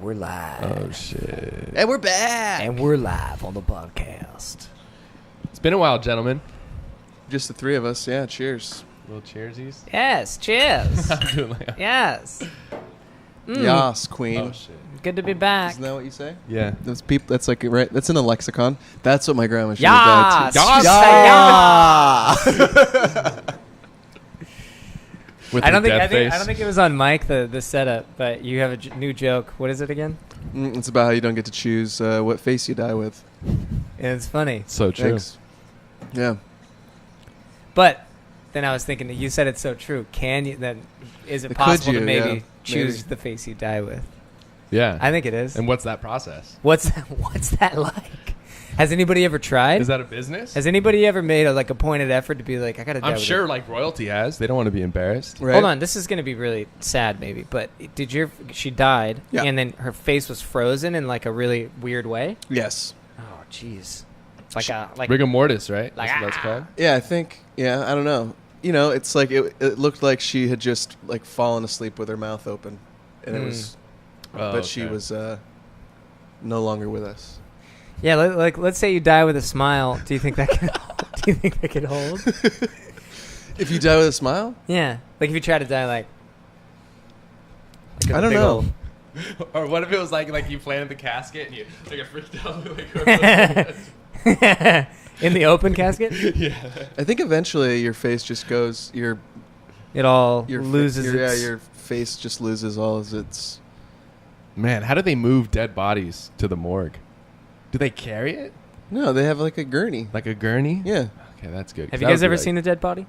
we're live. Oh, shit. And we're back. And we're live on the podcast. It's been a while, gentlemen. Just the three of us. Yeah, cheers. Little cheersies. Yes, cheers. I'm doing like, Yes. Yas, queen. oh, shit. Good to be back. Isn't that what you say? Yeah. Those people. That's like right. That's in the lexicon. That's what my grandma should Yas. have done. Yas. With I don't your think death face. I don't think it was on mic the setup, but you have a new joke. What is it again? It's about how you don't get to choose what face you die with. And it's funny. So true. Thanks. Yeah. But then I was thinking that you said it's so true. Can you then is it Could possible you? to maybe Yeah, choose maybe. the face you die with? Yeah. I think it is. And what's that process? What's that like? Has anybody ever tried? Is that a business? Has anybody ever made a pointed effort to be like, I gotta die I'm with sure it? like royalty has. They don't want to be embarrassed. Right. Hold on, this is gonna be really sad maybe, but she died Yeah. and then her face was frozen in like a really weird way? Yes. Oh jeez. It's like Rigor mortis, right? Like, That's what that's called. Yeah, I think. Yeah, I don't know. You know, it's like it looked like she had just like fallen asleep with her mouth open, and it was, but she was no longer with us. yeah, let's say you die with a smile. Do you think that can do you think that could hold? If you die with a smile, Yeah. Like if you try to die like I don't big know. old- Or what if it was like you planted the casket and you like a freaked out in the open casket? yeah. I think eventually your face just goes. Your It all your loses its your face just loses all of its. Man, how do they move dead bodies to the morgue? Do they carry it No, they have like a gurney. like a gurney? Yeah. Okay, that's good. Have you guys ever seen a dead body?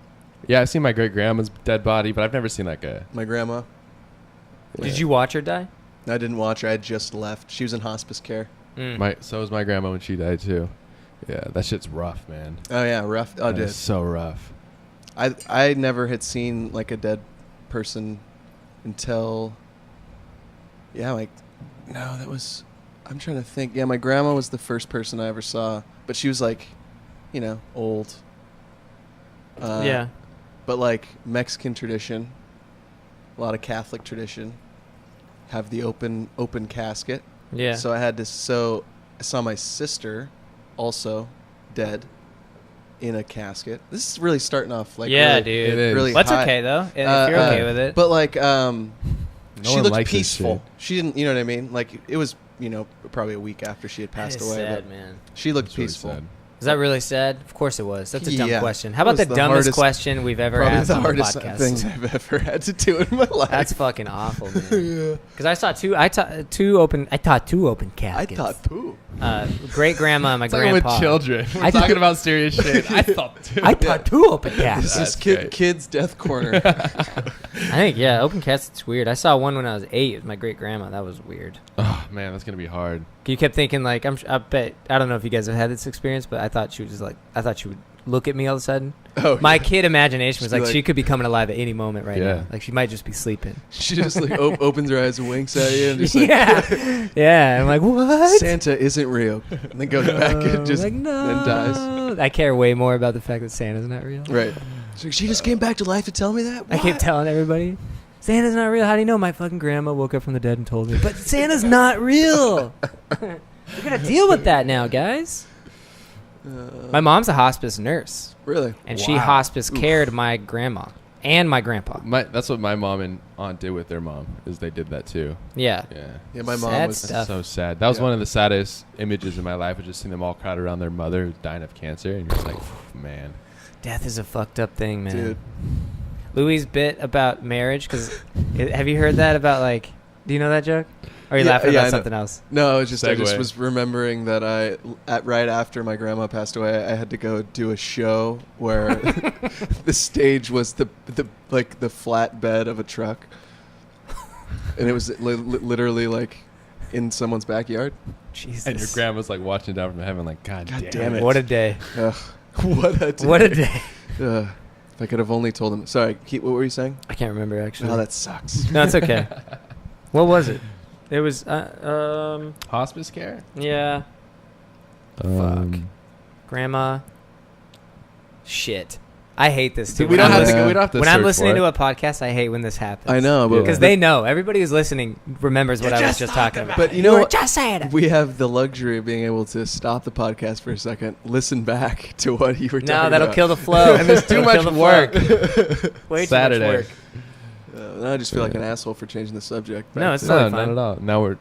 Yeah, I've seen my great grandma's dead body, but I've never seen like a. My grandma. Did you watch her die? I didn't watch her. I had just left. She was in hospice care. So was my grandma when she died too. Yeah, that shit's rough, man. Oh yeah, rough. Oh, That dude. is so rough. I never had seen like a dead person until. Yeah, like no, that was. I'm trying to think. Yeah, my grandma was the first person I ever saw, but she was like, old. Yeah. But like Mexican tradition, a lot of Catholic tradition, have the open casket. Yeah. So I saw my sister, also dead, in a casket. This is really starting off like yeah, really, dude. It is. really That's high. okay though. If you're okay with it. But like, she one looked likes this peaceful. shit. She didn't, you know what I mean? Like it was, probably a week after she had passed That is away. sad, but man. she looked It's really peaceful. sad. Is that really sad? Of course it was. That's a dumb Yeah. question. How That about the was the dumbest hardest- question we've ever Probably asked the on the hardest podcast? things I've ever had to do in my life. That's fucking awful, man. Yeah. Because I taught two open caskets. I thought poo. Great grandma and my It's like grandpa. with children. We're I talking did- about serious shit. I thought too. I taught two open This caskets. is That's great. kids' death corner. I think open caskets weird. I saw one when I was 8 with my great grandma. That was weird. Oh man, that's gonna be hard. You kept thinking like I bet I don't know if you guys have had this experience, but I thought she would look at me all of a sudden. Oh, My yeah. kid imagination was Just be like like- she could be coming alive at any moment right Yeah. now. Like she might just be sleeping. She just like opens her eyes and winks at you and just like, yeah, yeah. I'm like, what? Santa isn't real. And then goes back and just like, no. then dies. I care way more about the fact that Santa's not real. Right. She's like, she just came back to life to tell me that? I keep What? telling everybody, Santa's not real. How do you know? My fucking grandma woke up from the dead and told me. But Santa's not real. We're gonna deal with that now, guys. My mom's a hospice nurse, Really? and she Wow. hospice cared my grandma and my grandpa. That's what my mom and aunt did with their mom. Is they did that too. Yeah. Yeah. Yeah, my mom Sad was. stuff. That's so sad. That was Yeah. one of the saddest images in my life. Was just seeing them all crowded around their mother who's dying of cancer, and you're just like, man. Death is a fucked up thing, man. Dude. Louis' bit about marriage, because have you heard that about like? Do you know that joke? Or are you laughing I about know. something else? No, I just Segue. was remembering that right after my grandma passed away, I had to go do a show where the stage was the flat bed of a truck, and it was literally like in someone's backyard. Jesus. And your grandma's like watching down from heaven, like, God damn it. What a day. Ugh, what a day. What a day. Ugh, if I could have only told him. Sorry, what were you saying? I can't remember actually. Oh, that sucks. No, it's okay. What was it? It was Hospice care? yeah. Fuck. Grandma. Shit. I hate this too. We don't have to. We don't have to. When I'm search listening for to it. a podcast, I hate when this happens. I know, but because they know. Everybody who's listening remembers what I was just talking about. But you know were what? just saying it. We have the luxury of being able to stop the podcast for a second, listen back to what you were talking about. No, that'll kill the flow. And there's too It'll much kill the work. flow. Way Saturday. too much work. Now I just feel like an asshole for changing the subject. No, it's No, totally not fine. at all. Now we're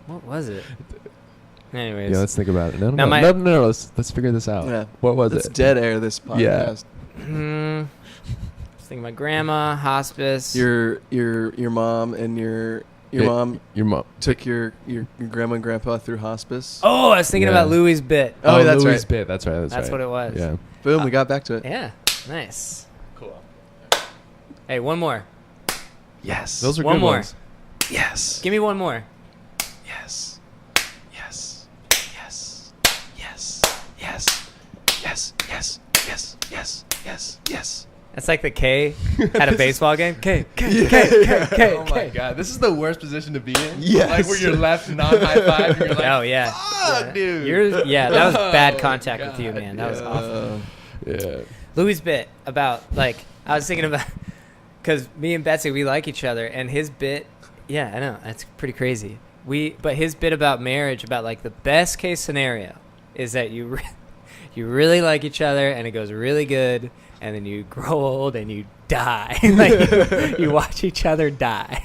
What was it? Anyways. Yeah, let's think about it. No, Now no. Let's figure this out. Yeah. What was Let's it? dead air this Yeah. podcast. Just thinking about grandma, hospice. Your mom and your mom Your mom. took your grandma and grandpa through hospice. Oh, I was thinking Yeah. about Louis' bit. Oh, that's Louis' right. bit. That's right. That's right. What it was. Yeah. Boom, we got back to it. Yeah. Nice. Cool. Hey, one more. Yes. Those are One good more. ones. Yes. Give me one more. Yes. Yes. Yes. Yes. Yes. Yes. Yes. Yes. Yes. Yes. Yes. That's like the K at a baseball game. K. Oh my god, this is the worst position to be in. Yes. Like where you're left non-high five and you're like, Oh yeah. fuck, dude. That was bad Oh, contact with you, God, man. That was awful. Yeah. Louis' bit about I was thinking about because me and Betsy we like each other, and his bit, yeah, I know that's pretty crazy. But his bit about marriage, about like the best case scenario, is that you really like each other and it goes really good, and then you grow old and you die, like you watch each other die.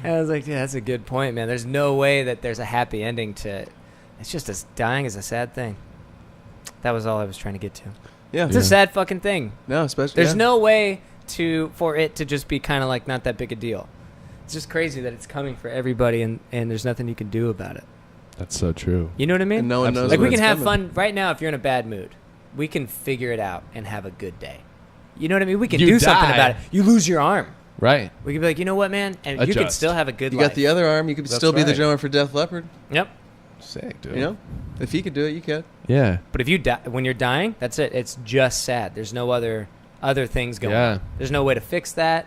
And I was like, yeah, that's a good point, man. There's no way that there's a happy ending to it. It's just dying is a sad thing. That was all I was trying to get to. Yeah. It's a sad fucking thing. No, especially. There's no way for it to just be kind of like not that big a deal. It's just crazy that it's coming for everybody, and there's nothing you can do about it. That's so true. You know what I mean? And no one knows. Like when we can it's have coming. fun right now. If you're in a bad mood, we can figure it out and have a good day. You know what I mean? We can You do something die. about it. You lose your arm. Right. We can be like, you know what, man? And you can Adjust. still have a good You life. got the other arm. You could That's still be the right. drummer for Def Leppard. Yep. Sick, dude. You know, if he could do it, you can. Yeah. But if you die, when you're dying, that's it. It's just sad. There's no other things going Yeah. on. There's no way to fix that.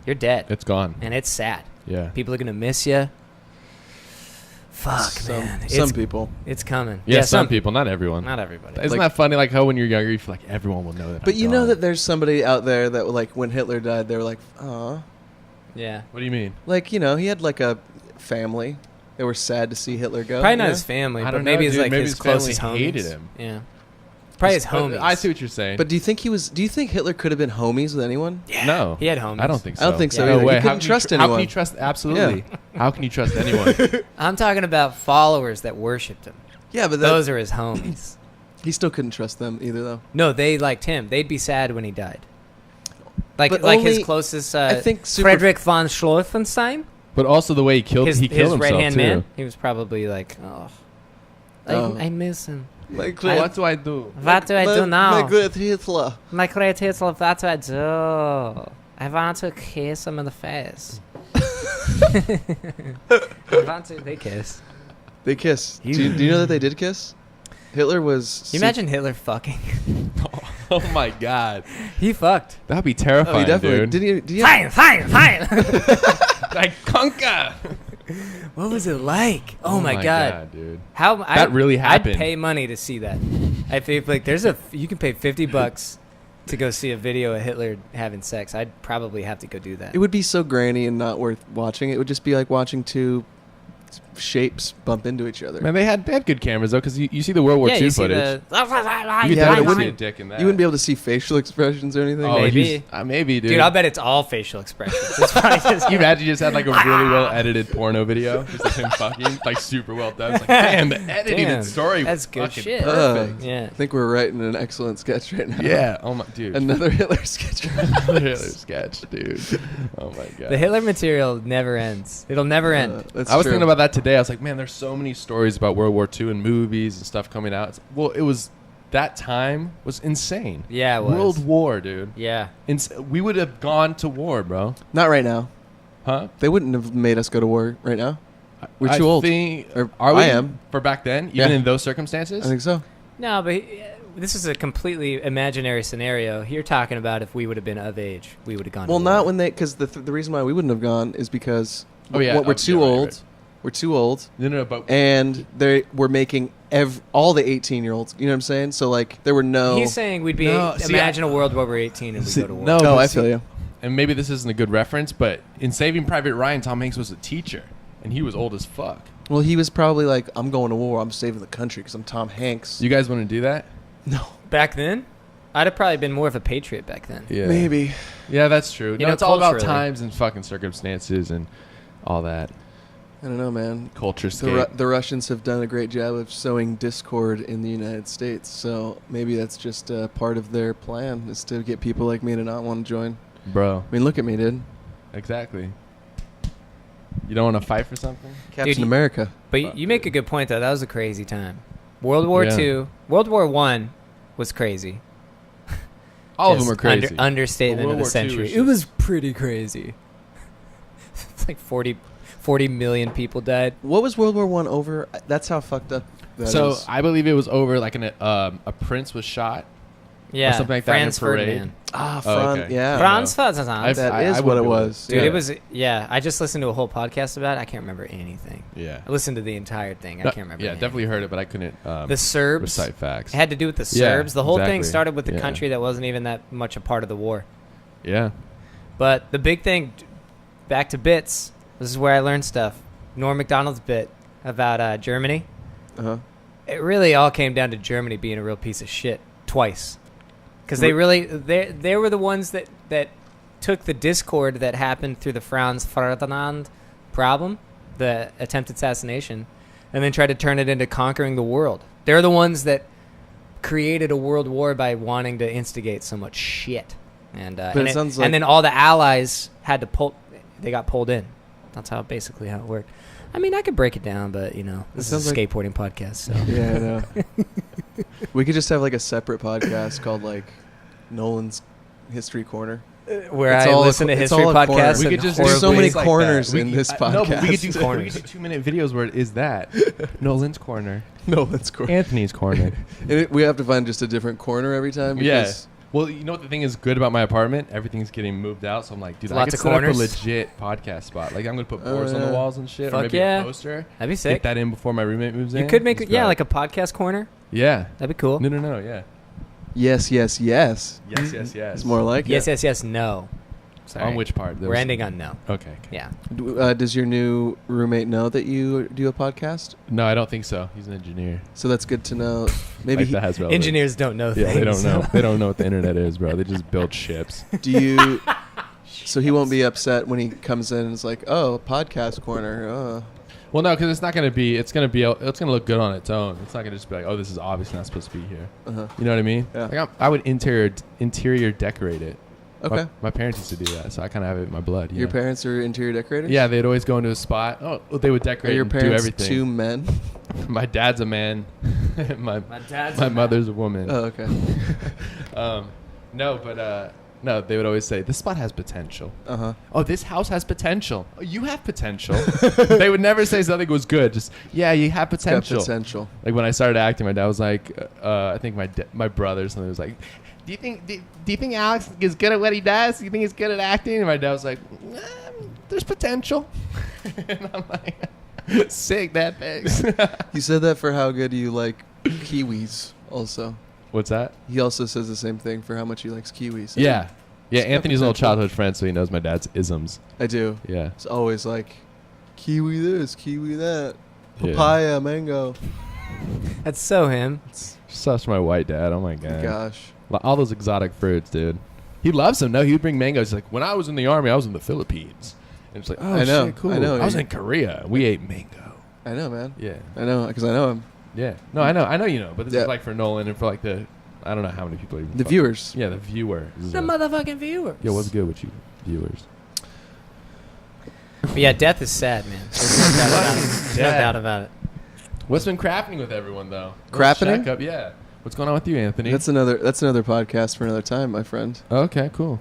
You're dead. It's gone. And it's sad. Yeah. People are going to miss you. Fuck, man. Some people. It's coming. Yeah, some people, not everyone. Not everybody. Isn't Like- that funny? Like how when you're younger, you feel like everyone will know that. But I'm you know gone. that there's somebody out there that like when Hitler died, they were like, "Aw." Yeah. What do you mean? Like, you know, he had like a family. They were sad to see Hitler go. Probably you not know? his family, I but don't maybe know, it's dude. like Maybe his his family closest homies. hated him. Yeah. Probably his homies. I see what you're saying. But do you think Hitler could have been homies with anyone? Yeah. No. He had homies. I don't think so. I don't think so Yeah. either. No way. You How couldn't can trust How can anyone. you trust? Absolutely. How can you trust anyone? I'm talking about followers that worshipped him. Yeah, but Those are his homies. he still couldn't trust them either, though. No, they liked him. They'd be sad when he died. Like But his only- closest I think super- Frederick von Schloeffenstein, But also the way he killed his himself right-hand too. man. He was probably like, Oh. I miss him. Like, What do I do? What do I do now? My great Hitler. My great Hitler, what do I do? I want to kiss him in the face. They kiss. They kissed. Do you know that they did kiss? Hitler was. Can you imagine Hitler fucking? Oh my god, He fucked. that'd be Oh, terrifying, he definitely. dude. Did he? Fine. Like conquer. What was it like? Oh my god. dude. How That really happened. I'd pay money to see that. I feel like you can pay $50 to go see a video of Hitler having sex. I'd probably have to go do that. It would be so grainy and not worth watching. It would just be like watching two shapes bump into each other. Man, they had good cameras though, because you see the World War II you see footage. the. You could Yeah, definitely but it see a wouldn't- dick in that. You wouldn't be able to see facial expressions or anything. Oh, Maybe. maybe, dude. Dude, I'll bet it's all facial expressions. It's probably just, You imagine you just had like a really well edited porno video, just of him fucking, like super well done. It's like, damn, the editing Damn, and story. that's was good fucking shit. Perfect. yeah. I think we're writing an excellent sketch right now. Yeah. Oh my, dude. Another Hitler sketch. Hitler sketch, dude. Oh my god. The Hitler material never ends. It'll never end. That's I was true. thinking about that today. I was like, man, there's so many stories about World War II and movies and stuff coming out. Well, it was that time was insane. Yeah, it was. World War, dude. Yeah. We would have gone to war, bro. Not right now. Huh? They wouldn't have made us go to war right now. We're too old. Or Are we? I am. For back then, even Yeah. in those circumstances. I think so. No, but this is a completely imaginary scenario. You're talking about if we would have been of age, we would have gone. Well, to not war. when they, because the reason why we wouldn't have gone is because Oh, yeah. we're Oh, too yeah, right, old. right. We're too old. No, but And they were making all the 18-year-olds. You know what I'm saying? So, like, there were no... He's saying we'd be... imagine a world where we're 18 and we go to war. No, Oh, but I feel you. And maybe this isn't a good reference, but in Saving Private Ryan, Tom Hanks was a teacher, and he was old as fuck. Well, he was probably like, I'm going to war. I'm saving the country because I'm Tom Hanks. You guys want to do that? No. Back then? I'd have probably been more of a patriot back then. Yeah. Maybe. Yeah, that's true. You No, know, it's all about culturally. times and fucking circumstances and all that. I don't know, man. Culture scape. The Russians have done a great job of sowing discord in the United States, so maybe that's just part of their plan, is to get people like me to not want to join. Bro. I mean, look at me, dude. Exactly. You don't want to fight for something? Captain America. But you make a good point, though. That was a crazy time. World War Yeah. II. World War I was crazy. All of Just them are crazy. Understatement World of the War II century. was It was pretty crazy. It's like 40 million people died. What was World War I over? That's how fucked up that So is. I believe it was over like a prince was shot. Yeah, something like that in a Franz parade. Ferdinand. Ah, Oh, okay. yeah. Franz Ferdinand. That is I what would it go with was. Dude, Yeah. it was, I just listened to a whole podcast about it. I can't remember anything. Yeah. I listened to the entire thing. I can't remember Yeah, anything. definitely heard it, but I couldn't The Serbs. recite facts. It had to do with the Yeah, Serbs. The whole thing exactly. started with the Yeah. country that wasn't even that much a part of the war. Yeah. But the big thing, back to bits, this is where I learned stuff. Norm Macdonald's bit about Germany. Uh-huh. It really all came down to Germany being a real piece of shit twice. Because they were the ones that took the discord that happened through the Franz Ferdinand problem, the attempted assassination, and then tried to turn it into conquering the world. They're the ones that created a world war by wanting to instigate so much shit. And sounds like- and then all the allies had to they got pulled in. That's basically how it worked. I mean, I could break it down, but this is a sounds like- skateboarding podcast, so. Yeah, I know. We could just have like a separate podcast called like Nolan's History Corner. Where It's I all listen to it's history all a corner. podcasts. We and could just horribly- do so many Like corners that. in this No, but we could podcast. do corners. We could do 2-minute videos where it is that. Nolan's corner. Nolan's corner. Anthony's corner. And we have to find just a different corner every time. Yeah. Because Well, you know what the thing is good about my apartment? Everything's getting moved out, so I'm like, dude, I Lots could of set up a corners. legit podcast spot. Like, I'm gonna put boards on the yeah. walls and shit, Fuck or maybe yeah. a poster. That'd be sick. Get that in before my roommate moves in. You could make Just it, grab like a podcast corner. Yeah. That'd be cool. No, yeah. yes. Yes, yes. It's more like Yes, it. yes, no. Sorry. On which part? We're ending on no. Okay. Yeah. Does your new roommate know that you do a podcast? No, I don't think so. He's an engineer. So that's good to know. Maybe Like, that has relevance. Engineers don't know Yeah, things. they don't know. They don't know what the internet is, bro. They just build ships. do you? So he won't be upset when he comes in and is like, "Oh, podcast corner." Well, no, because it's not gonna be. It's gonna look good on its own. It's not gonna just be like, oh, this is obviously not supposed to be here. Uh-huh. You know what I mean? Yeah. Like I would interior decorate it. Okay. My parents used to do that, so I kind of have it in my blood. Yeah. Your parents are interior decorators? Yeah, they'd always go into a spot. Oh, they would Are decorate your and do parents everything. two men? My dad's a man. my dad's my mother's a woman. Oh, okay. No, they would always say this spot has potential. Uh-huh. Oh, this house has potential. Oh, you have potential. They would never say something was good. Just you have It's got potential. potential. Like when I started acting, my dad was like, I think my brother or something was like, do you think Alex is good at what he does? Do you think he's good at acting? And my dad was like, there's potential. And I'm like, sick, Dad, thanks. You said that for how good you like kiwis also. What's that? He also says the same thing for how much he likes kiwis. Yeah. Yeah, It's got Anthony's an old potential. childhood friend, so he knows my dad's isms. I do. Yeah. It's always like, kiwi this, kiwi that, Yeah. papaya, mango. That's so him. Such my white dad. Oh, my God. Gosh. All those exotic fruits, dude. He loves them. No, he would bring mangoes. He's like, when I was in the Army, I was in the Philippines. And it's like, oh, I know, shit, cool. I know. I was in Korea. We ate mango. I know, man. Yeah. I know, because I know him. Yeah. No, I know you know. But this Yeah. is like for Nolan and for like I don't know how many people even. The viewers. Yeah, the viewers. The motherfucking viewers. Yeah, what's good with you viewers? But yeah, death is sad, man. There's no doubt about it. There's no Death. doubt about it. What's been crafting with everyone, though? Crafting? Check up, yeah. What's going on with you, Anthony? That's another podcast for another time, my friend. Okay, cool.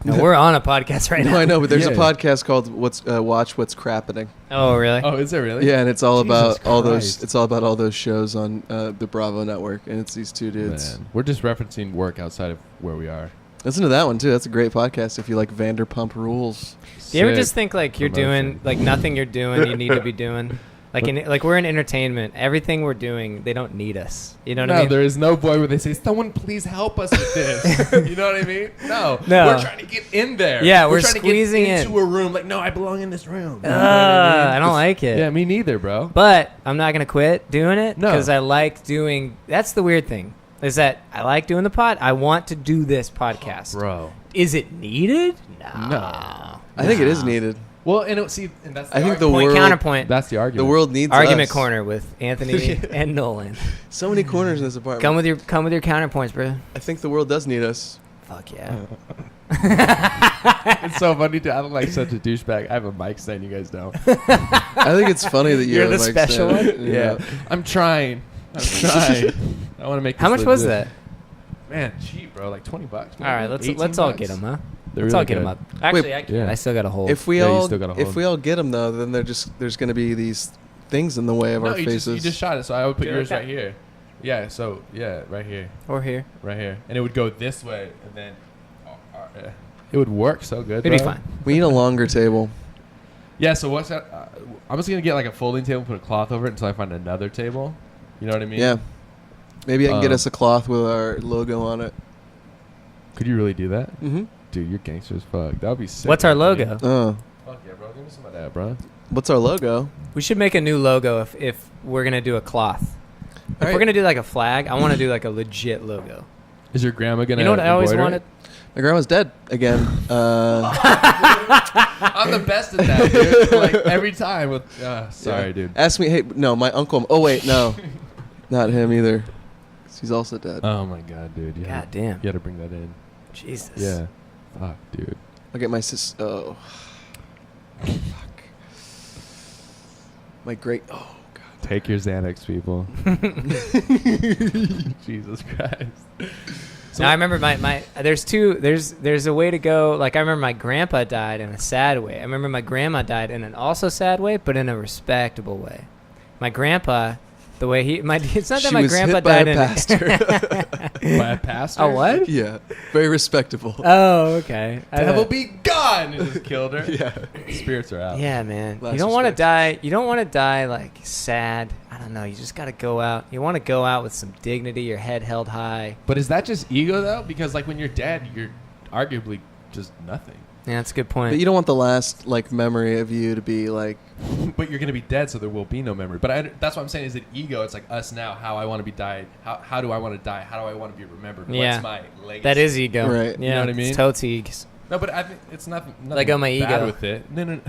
No, we're on a podcast right No, now. I know, but there's a Yeah. podcast called Watch What's Crappening. Oh, really? Oh, is it really? Yeah, and it's all Jesus about all those. Christ. It's all about all those shows on the Bravo network, and it's these two dudes. Man, we're just referencing work outside of where we are. Listen to that one too. That's a great podcast if you like Vanderpump Rules. Do you ever Sick just think like you're promotion. doing like nothing you're doing you need to be doing? Like we're in entertainment. Everything we're doing, they don't need us. You know what I No, mean? there is no point where they say, "Someone please help us with this." You know what I mean? No, No. We're trying to get in there. Yeah, we're trying squeezing to get in. into a room. Like, no, I belong in this room. You know what I mean? I don't like it. Yeah, me neither, bro. But I'm not gonna quit doing it No. because I like doing. That's the weird thing is that I like doing the pod. I want to do this podcast. Bro. Is it needed? No. I think it is needed. Well, and that's the I think the argument. Point world. counterpoint. That's the argument. The world needs Argument us. corner with Anthony and Nolan. So many corners in this apartment. Come with your counterpoints, bro. I think the world does need us. Fuck yeah. It's so funny to. I look like such a douchebag. I have a mic stand. You guys don't. I think it's funny that You're have the a mic special stand. one? Yeah, I'm trying. I want to make. How this much was legit. that? Man, cheap, bro. Like $20. All right, let's 18 all bucks. get them, huh? They're Let's really all get good. them up. Actually, Wait, I can't. yeah. I still got a hold. If we Yeah, you all still gotta if hold. we all get them though, then there's going to be these things in the way of No, our you faces. just shot it, so I would put Do it yours like right here. Yeah, so yeah, right here, or here. right here, and it would go this way, and then it would work so good. It'd be bro. fine. We need a longer table. Yeah, so what's that? I'm just gonna get like a folding table, put a cloth over it until I find another table. You know what I mean? Yeah. Maybe I can get Um, us a cloth with our logo on it. Could you really do that? Mm-hmm. Dude, you're gangster as fuck. That would be sick. What's our actually. logo? Fuck yeah, bro. Give me some of that, bro. What's our logo? We should make a new logo if we're gonna do a cloth. If Alright. we're gonna do like a flag, I want to do like a legit logo. Is your grandma gonna? You know what I always embroider wanted? it? My grandma's dead again. I'm the best at that, dude. Like every time with. Sorry, Yeah. dude. Ask me. Hey, no, my uncle. Oh wait, no, not him either. 'Cause he's also dead. Oh my god, dude. You God had, damn. you had to bring that in. Jesus. Yeah. Fuck, dude. I'll get my sis. Oh, fuck. My great. Oh god. Take your Xanax, people. Jesus Christ. So Now I remember my there's a way to go. Like I remember my grandpa died in a sad way. I remember my grandma died in an also sad way, but in a respectable way. My grandpa, the way it's not that She my was grandpa hit by died a in pastor. by a pastor. Oh, what? Yeah, very respectable. Oh, okay. Devil be gone! And just killed her. Yeah. Spirits are out. Yeah, man. Last You don't want to respect. die. You don't want to die like sad. I don't know. You just got to go out. You want to go out with some dignity, your head held high. But is that just ego though? Because like when you're dead, you're arguably just nothing. Yeah, that's a good point. But you don't want the last like memory of you to be like. But you're gonna be dead, so there will be no memory. But that's what I'm saying. Is it ego? It's like us now. How I want to be died. How do I want to die? How do I want to be remembered? Yeah. What's my legacy? That is ego. Right. Yeah, You know what I mean? It's totes egos. No, but I think it's nothing. Let go of my bad ego. with it. No.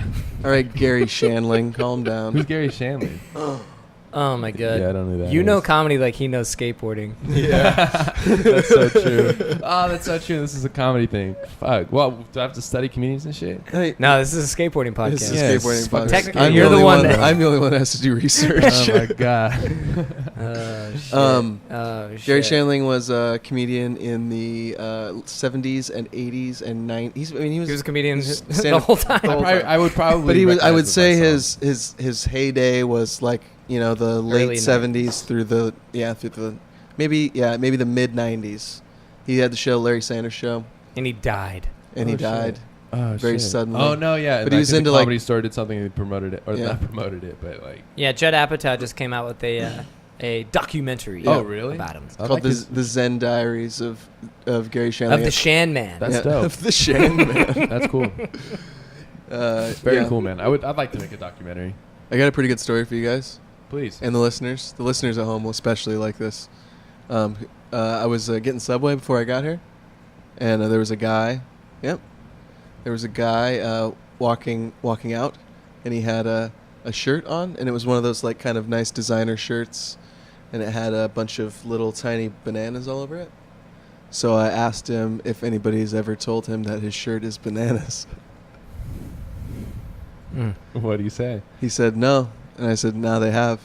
All right, Gary Shandling, calm down. Who's Gary Shandling? Oh my god. Yeah, I don't know who that You know is. comedy like he knows skateboarding. Yeah. That's so true. Oh, that's so true. This is a comedy thing. Fuck. Well, do I have to study comedians and shit? Hey, No, this is a skateboarding podcast. this is Yeah, a it's skateboarding fucking podcast. Technically, I'm you're the only one that- I'm the only one that has to do research. Oh my god. Oh shit. Oh shit. Gary Shandling was a comedian in the 70s and 80s and 90s. I mean, he was He was a comedian he's the stand-up whole time. the whole time. I would probably. But he was. I would recognize say myself. his heyday was like the Early late 70s through the maybe the mid 90s. He had the show Larry Sanders Show, And he died. and he Oh, shit. died. Oh, very shit. suddenly. Oh no, yeah. But he I was think into, the like- Comedy Store did something and promoted it, or Yeah. not promoted it, but like. Yeah, Judd Apatow just came out with a documentary. Oh, really? About him. I Called like his- the Zen Diaries of Gary Shandling. Of the Shan Man. That's dope. Of the Shan Man. That's cool. Very yeah. cool, man. I'd like to make a documentary. I got a pretty good story for you guys Please. and the listeners. The listeners at home will especially like this. I was getting Subway before I got here, and there was a guy. Yep, there was a guy walking out, and he had a shirt on, and it was one of those like kind of nice designer shirts, and it had a bunch of little tiny bananas all over it. So I asked him if anybody's ever told him that his shirt is bananas. Mm. What do you say? He said no, and I said now they have.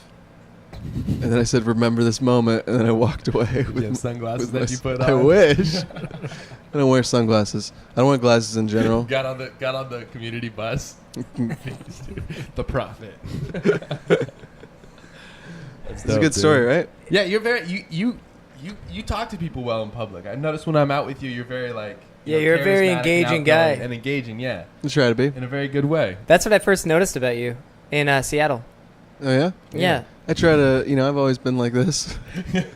And then I said remember this moment, and then I walked away. You have sunglasses that you put I on. wish. I don't wear sunglasses. I don't wear glasses in general. got on the community bus. The prophet. It's a good story, right? Yeah, you're very you talk to people well in public. I notice when I'm out with you, you're very like Yeah, you're a very engaging guy. And engaging, yeah. I try to be. In a very good way. That's what I first noticed about you in Seattle. Oh, yeah? Yeah. I try to, I've always been like this. I've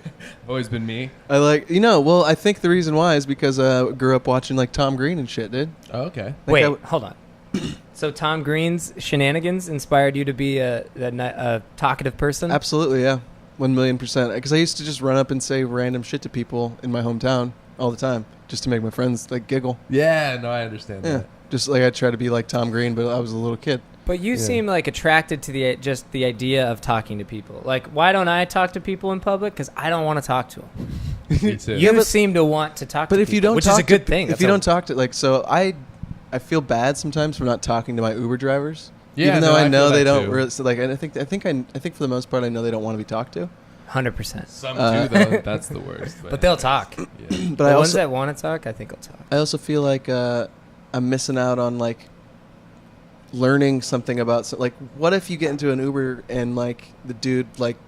always been me. I like, well, I think the reason why is because I grew up watching like Tom Green and shit, dude. Oh, okay. Wait, hold on. So Tom Green's shenanigans inspired you to be a talkative person? Absolutely, yeah. 1,000,000%. Because I used to just run up and say random shit to people in my hometown all the time just to make my friends like giggle. Yeah, no, I understand Yeah. that. Just like I try to be like Tom Green, but I was a little kid. But you seem like attracted to the idea of talking to people. Like, why don't I talk to people in public? Because I don't want to talk to them. Me too. You seem to want to talk to people. But if you don't which talk is a good thing. If you don't talk to, like, so I feel bad sometimes for not talking to my Uber drivers. Yeah, even though no, I know feel they that don't too. really, so like, I think for the most part I know they don't want to be talked to. 100%. Some too, though. That's the worst. But they'll talk. Yeah. But The I ones also, that want to talk, I think will talk. I also feel like I'm missing out on like learning something about like what if you get into an Uber and like the dude like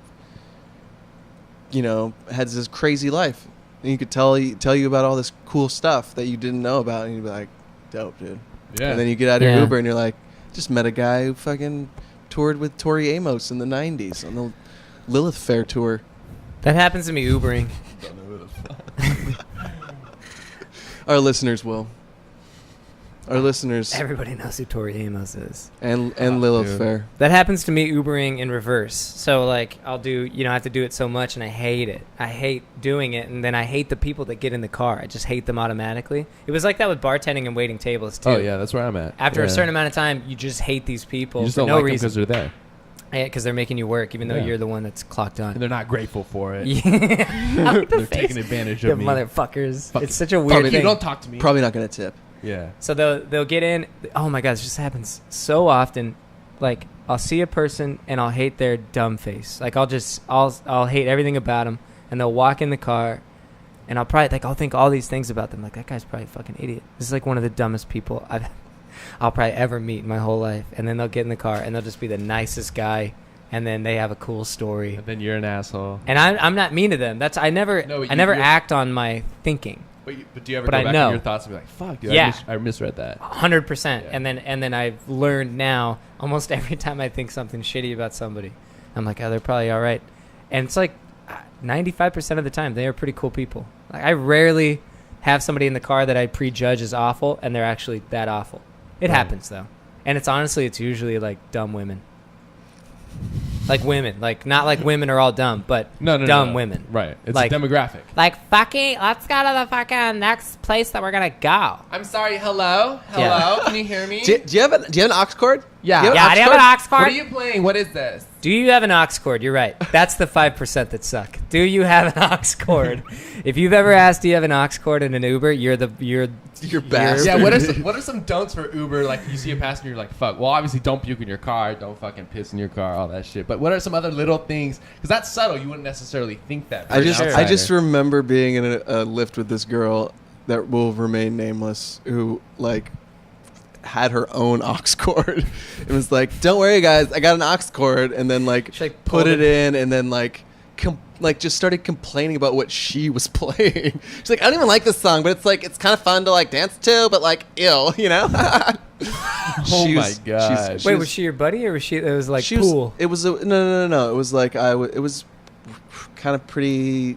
has this crazy life and you could tell you about all this cool stuff that you didn't know about and you'd be like, dope, dude. Yeah. And then you get out of your Yeah. Uber and you're like, just met a guy who fucking toured with Tori Amos in the 90s on the Lilith Fair tour. That happens to me Ubering. Don't know who the fuck. Our listeners will. Our listeners Everybody knows who Tori Amos is. and Lilith dude. Fair. That happens to me Ubering in reverse. So, like, I'll do, I have to do it so much, and I hate it. I hate doing it, and then I hate the people that get in the car. I just hate them automatically. It was like that with bartending and waiting tables, too. Oh, yeah, that's where I'm at. After a Yeah. certain amount of time, you just hate these people You just for don't no like them reason. because they're there. Because they're making you work, even though Yeah. you're the one that's clocked on. And they're not grateful for it. Yeah. I like the They're face. taking advantage The of me. motherfuckers. Fuck It's you. such a Fuck weird you, thing. don't talk to me. Probably not going to tip. Yeah. So they'll get in. Oh my god, this just happens so often. Like, I'll see a person and I'll hate their dumb face. Like, I'll hate everything about them, and they'll walk in the car, and I'll think all these things about them. Like, that guy's probably a fucking idiot. This is like one of the dumbest people I'll probably ever meet in my whole life. And then they'll get in the car and they'll just be the nicest guy, and then they have a cool story. And then you're an asshole. And I'm not mean to them. I never act on my thinking. But do you ever But go I back know. in your thoughts and be like, fuck, dude, Yeah. I misread that. 100%. Yeah. And then I've learned now, almost every time I think something shitty about somebody, I'm like, oh, they're probably all right. And it's like 95% of the time, they are pretty cool people. Like, I rarely have somebody in the car that I prejudge as awful, and they're actually that awful. It Right. happens, though. And it's usually like dumb women. Like women. Like, not like women are all dumb, but dumb women. Right. It's Like- a demographic. Like, fucking, let's go to the fucking next place that we're going to go. I'm sorry. Hello? Yeah. Can you hear me? Do you have an aux cord? Yeah. Do you Yeah, do you have an aux cord? What are you playing? What is this? Do you have an aux cord? You're right. That's the 5% that suck. Do you have an aux cord? If you've ever asked, do you have an aux cord in an Uber? You're bastard. Yeah, what are some don'ts for Uber? Like, you see a passenger, you're like, fuck. Well, obviously, don't puke in your car. Don't fucking piss in your car. All that shit. But what are some other little things? Because that's subtle. You wouldn't necessarily think that. I just outsider. remember being in a lift with this girl that will remain nameless who like had her own aux cord. It was like, don't worry guys, I got an aux cord, and then like She, like, put pulled it in and then like just started complaining about what she was playing. She's like, I don't even like this song, but it's like it's kind of fun to like dance to, but like ew, you know? Oh my God. Wait, was she your buddy, or was she? It was like she pool. It was no. It was like it was kind of pretty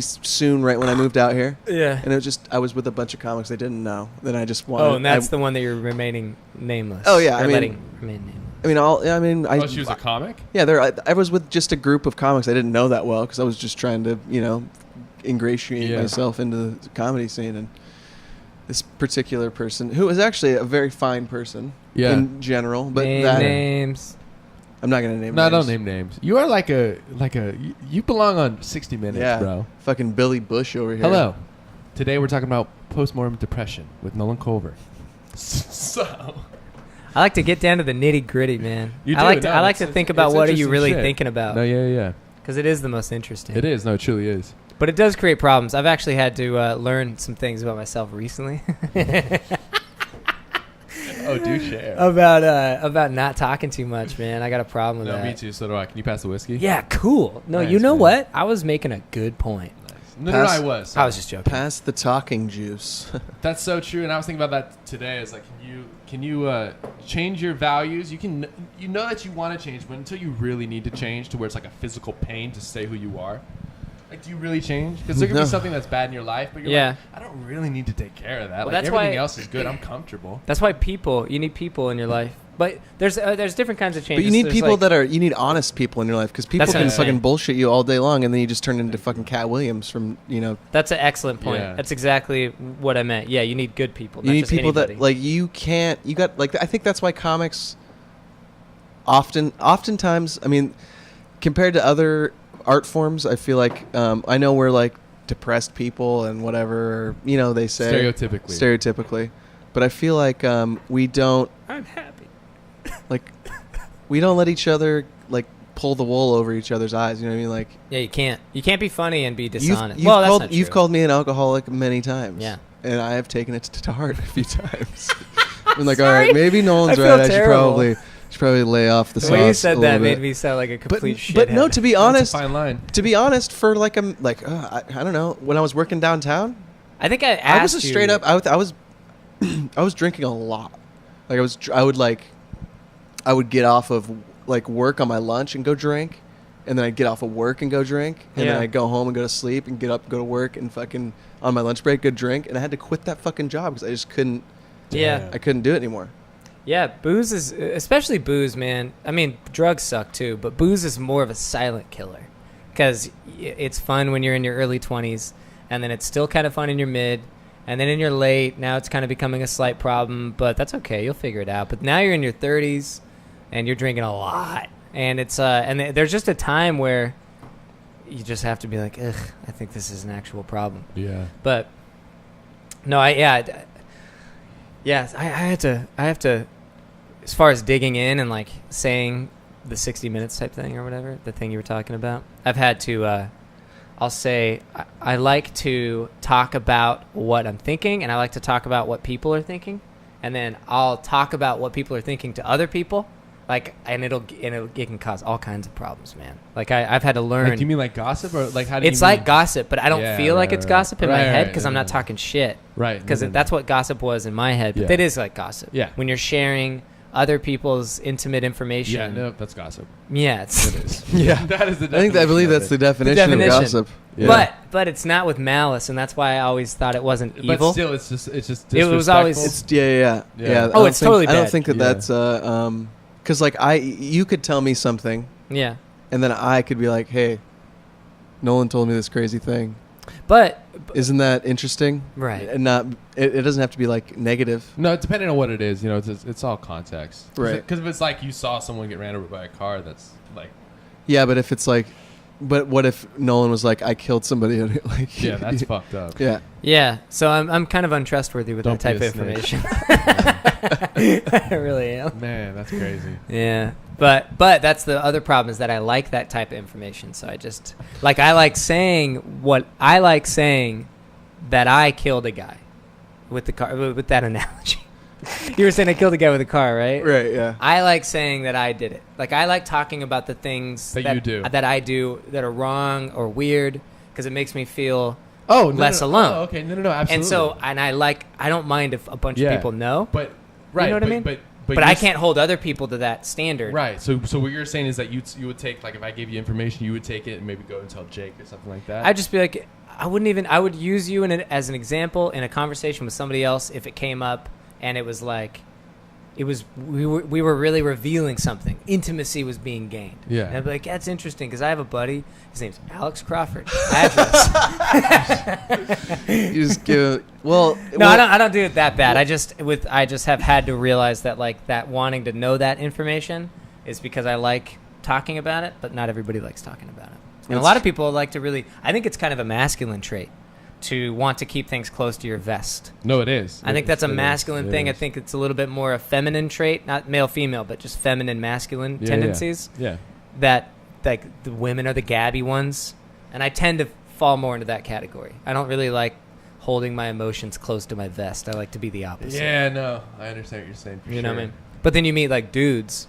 soon right when I moved out here. Yeah. And it was just I was with a bunch of comics I didn't know. Then I just wanted. Oh, and that's the one that you're remaining nameless. Oh, yeah, Or I mean- letting remain nameless. I Oh, she was a comic? yeah. I was with just a group of comics I didn't know that well because I was just trying to ingratiate myself into the comedy scene, and this particular person who was actually a very fine person in general, but Name that names. I'm not gonna name. No, names. don't name names. You are like a you belong on 60 Minutes, Yeah, bro. Fucking Billy Bush over here. Hello. Today we're talking about postmortem depression with Nolan Culver. So I like to get down to the nitty gritty, man. You I do, like no, to it's- think about it's what are you interesting really shit. thinking about, no, yeah. because it is the most interesting. It is. No, it truly is. But it does create problems. I've actually had to learn some things about myself recently. Oh, do share. about not talking too much, man. I got a problem with No, that. me too. So do I. Can you pass the whiskey? Yeah, cool. No, Nice, you know man. what? I was making a good point. Nice. No, I was. I was just joking. Pass the talking juice. That's so true, and I was thinking about that today. It's like, can you change your values? You know that you want to change, but until you really need to change to where it's like a physical pain to stay who you are. Like, do you really change? Because there could be something that's bad in your life, but you're like, I don't really need to take care of that. Well, like, that's everything why, else is good. I'm comfortable. That's why you need people in your life. But there's different kinds of changes. But you need There's people like, you need honest people in your life, because people That's what can I'm saying. fucking bullshit you all day long, and then you just turn into fucking Cat Williams from, That's an excellent point. Yeah. That's exactly what I meant. Yeah, you need good people. You not need just people anybody. that, like, I think that's why comics oftentimes, I mean, compared to other art forms, I feel like, I know we're like depressed people and whatever, they say. Stereotypically. But I feel like we don't, I'm happy. like, we don't let each other, like, pull the wool over each other's eyes. You know what I mean? Like, Yeah, you can't. You can't be funny and be dishonest. You've, Well, that's not you've true. called me an alcoholic many times. Yeah. And I have taken it to heart a few times. I'm like, all Sorry. right, maybe Nolan's I feel right. terrible. I should probably lay off the The sauce. way you said a that little made bit. me sound like a complete shit. But no, to be honest, That's a fine line. to be honest, for like I don't know, when I was working downtown, I think I asked I was a straight up. I was I was drinking a lot. Like I would get off of like work on my lunch and go drink, and then I'd get off of work and go drink, and then I'd go home and go to sleep and get up, go to work, and fucking on my lunch break go drink, and I had to quit that fucking job because I just couldn't. Yeah. I couldn't do it anymore. Yeah, booze is, especially booze, man. I mean, drugs suck too, but booze is more of a silent killer because it's fun when you're in your early 20s, and then it's still kind of fun in your mid, and then in your late, now it's kind of becoming a slight problem, but that's okay. You'll figure it out. But now you're in your 30s, and you're drinking a lot, and it's and there's just a time where you just have to be like, ugh, I think this is an actual problem. Yeah. But no, I have to, as far as digging in and like saying the 60 minutes type thing or whatever, the thing you were talking about, I've had to, I'll say, I like to talk about what I'm thinking, and I like to talk about what people are thinking, and then I'll talk about what people are thinking to other people. Like, and it can cause all kinds of problems, man. Like I've had to learn. Like, do you mean like gossip, or like how do you it's mean? like gossip, but I don't feel like it's gossip in my head because I'm not right. talking shit. Right. Because that's what gossip was in my head. But Yeah. it is like gossip. Yeah. When you're sharing other people's intimate information. Yeah, no, that's gossip. Yeah. It's, It is. Yeah. That is the I believe that's the definition of gossip. Yeah. But it's not with malice, and that's why I always thought it wasn't But evil. still, it's just It was always- disrespectful. Yeah. Oh, it's totally I don't bad. think that Yeah. that's because like you could tell me something, Yeah. and then I could be like, hey, Nolan told me this crazy thing. But Isn't that interesting? Right. And not it doesn't have to be like negative. No, depending on what it is, it's all context. Right. Because if it's like you saw someone get ran over by a car, that's like, Yeah, but if it's like, but what if Nolan was like, I killed somebody? And like, yeah, that's fucked up. Yeah. yeah, so I'm kind of untrustworthy with Don't that type be a of snitch. information. I really am. Man, that's crazy. Yeah, but that's the other problem is that I like that type of information. So I just I like saying that I killed a guy with the car with that analogy. You were saying I killed a guy with a car, right? Right. Yeah. I like saying that I did it. Like I like talking about the things That you do. that I do that are wrong or weird because it makes me feel less alone. Oh, okay, no, absolutely. And so I don't mind if a bunch of Yeah. people know. But right, You know what I mean? But I can't hold other people to that standard. Right. So what you're saying is that you would take, like, if I gave you information, you would take it and maybe go and tell Jake or something like that. I'd just be like, I would use you as an example in a conversation with somebody else if it came up and it was like, we were really revealing something. Intimacy was being gained. Yeah. And I'd be like, that's interesting because I have a buddy. His name's Alex Crawford. Address. You just give. Well. No, I don't do it that bad. I just have had to realize that like that wanting to know that information is because I like talking about it, but not everybody likes talking about it. And a lot of people like to really. I think it's kind of a masculine trait to want to keep things close to your vest. No, it is. I think that's a masculine thing. I think it's a little bit more a feminine trait, not male female, but just feminine masculine tendencies. Yeah. That like the women are the gabby ones, and I tend to fall more into that category. I don't really like holding my emotions close to my vest. I like to be the opposite. Yeah, no, I understand what you're saying. You know what I mean? But then you meet like dudes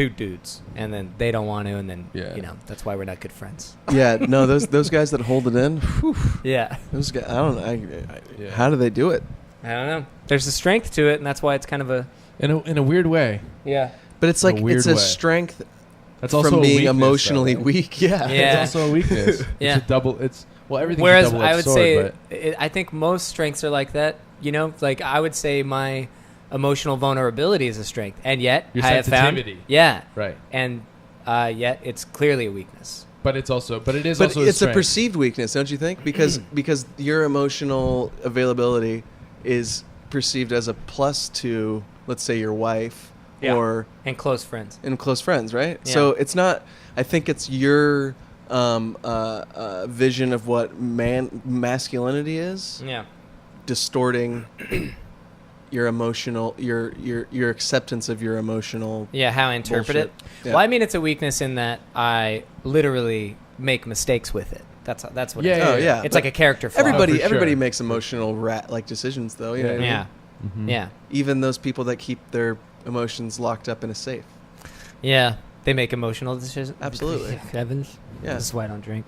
dudes, and then they don't want to, and then Yeah. that's why we're not good friends. Yeah, no, those guys that hold it in, whew, Yeah. those guys, I don't know. Yeah. How do they do it? I don't know. There's a strength to it, and that's why it's kind of a In a weird way. yeah. But it's In a like weird it's a way. strength That's also from a being weakness, emotionally though, right? weak. Yeah. Yeah. It's also a weakness. Yeah. It's a double. Everything's Whereas a double-edged I would sword, say, I think most strengths are like that. Like I would say my emotional vulnerability is a strength, and yet Your I have found, sensitivity. yeah, right. and yet it's clearly a weakness. But it is But also it's a strength. perceived weakness, don't you think? Because your emotional availability is perceived as a plus to, let's say, your wife Yeah. or And close friends. and close friends, right? Yeah. So it's not. I think it's your vision of what masculinity is Yeah. distorting your emotional your acceptance of your emotional. Yeah, how I interpret Bullshit. it. Yeah. Well, I mean, it's a weakness in that I literally make mistakes with it. That's what it is. Oh yeah, It's but like a character flaw. for everybody sure. makes emotional like decisions, though. You know what I mean? Yeah. Mhm. Yeah. Even those people that keep their emotions locked up in a safe. Yeah. They make emotional decisions. Absolutely. Evans. Yeah. This is why I don't drink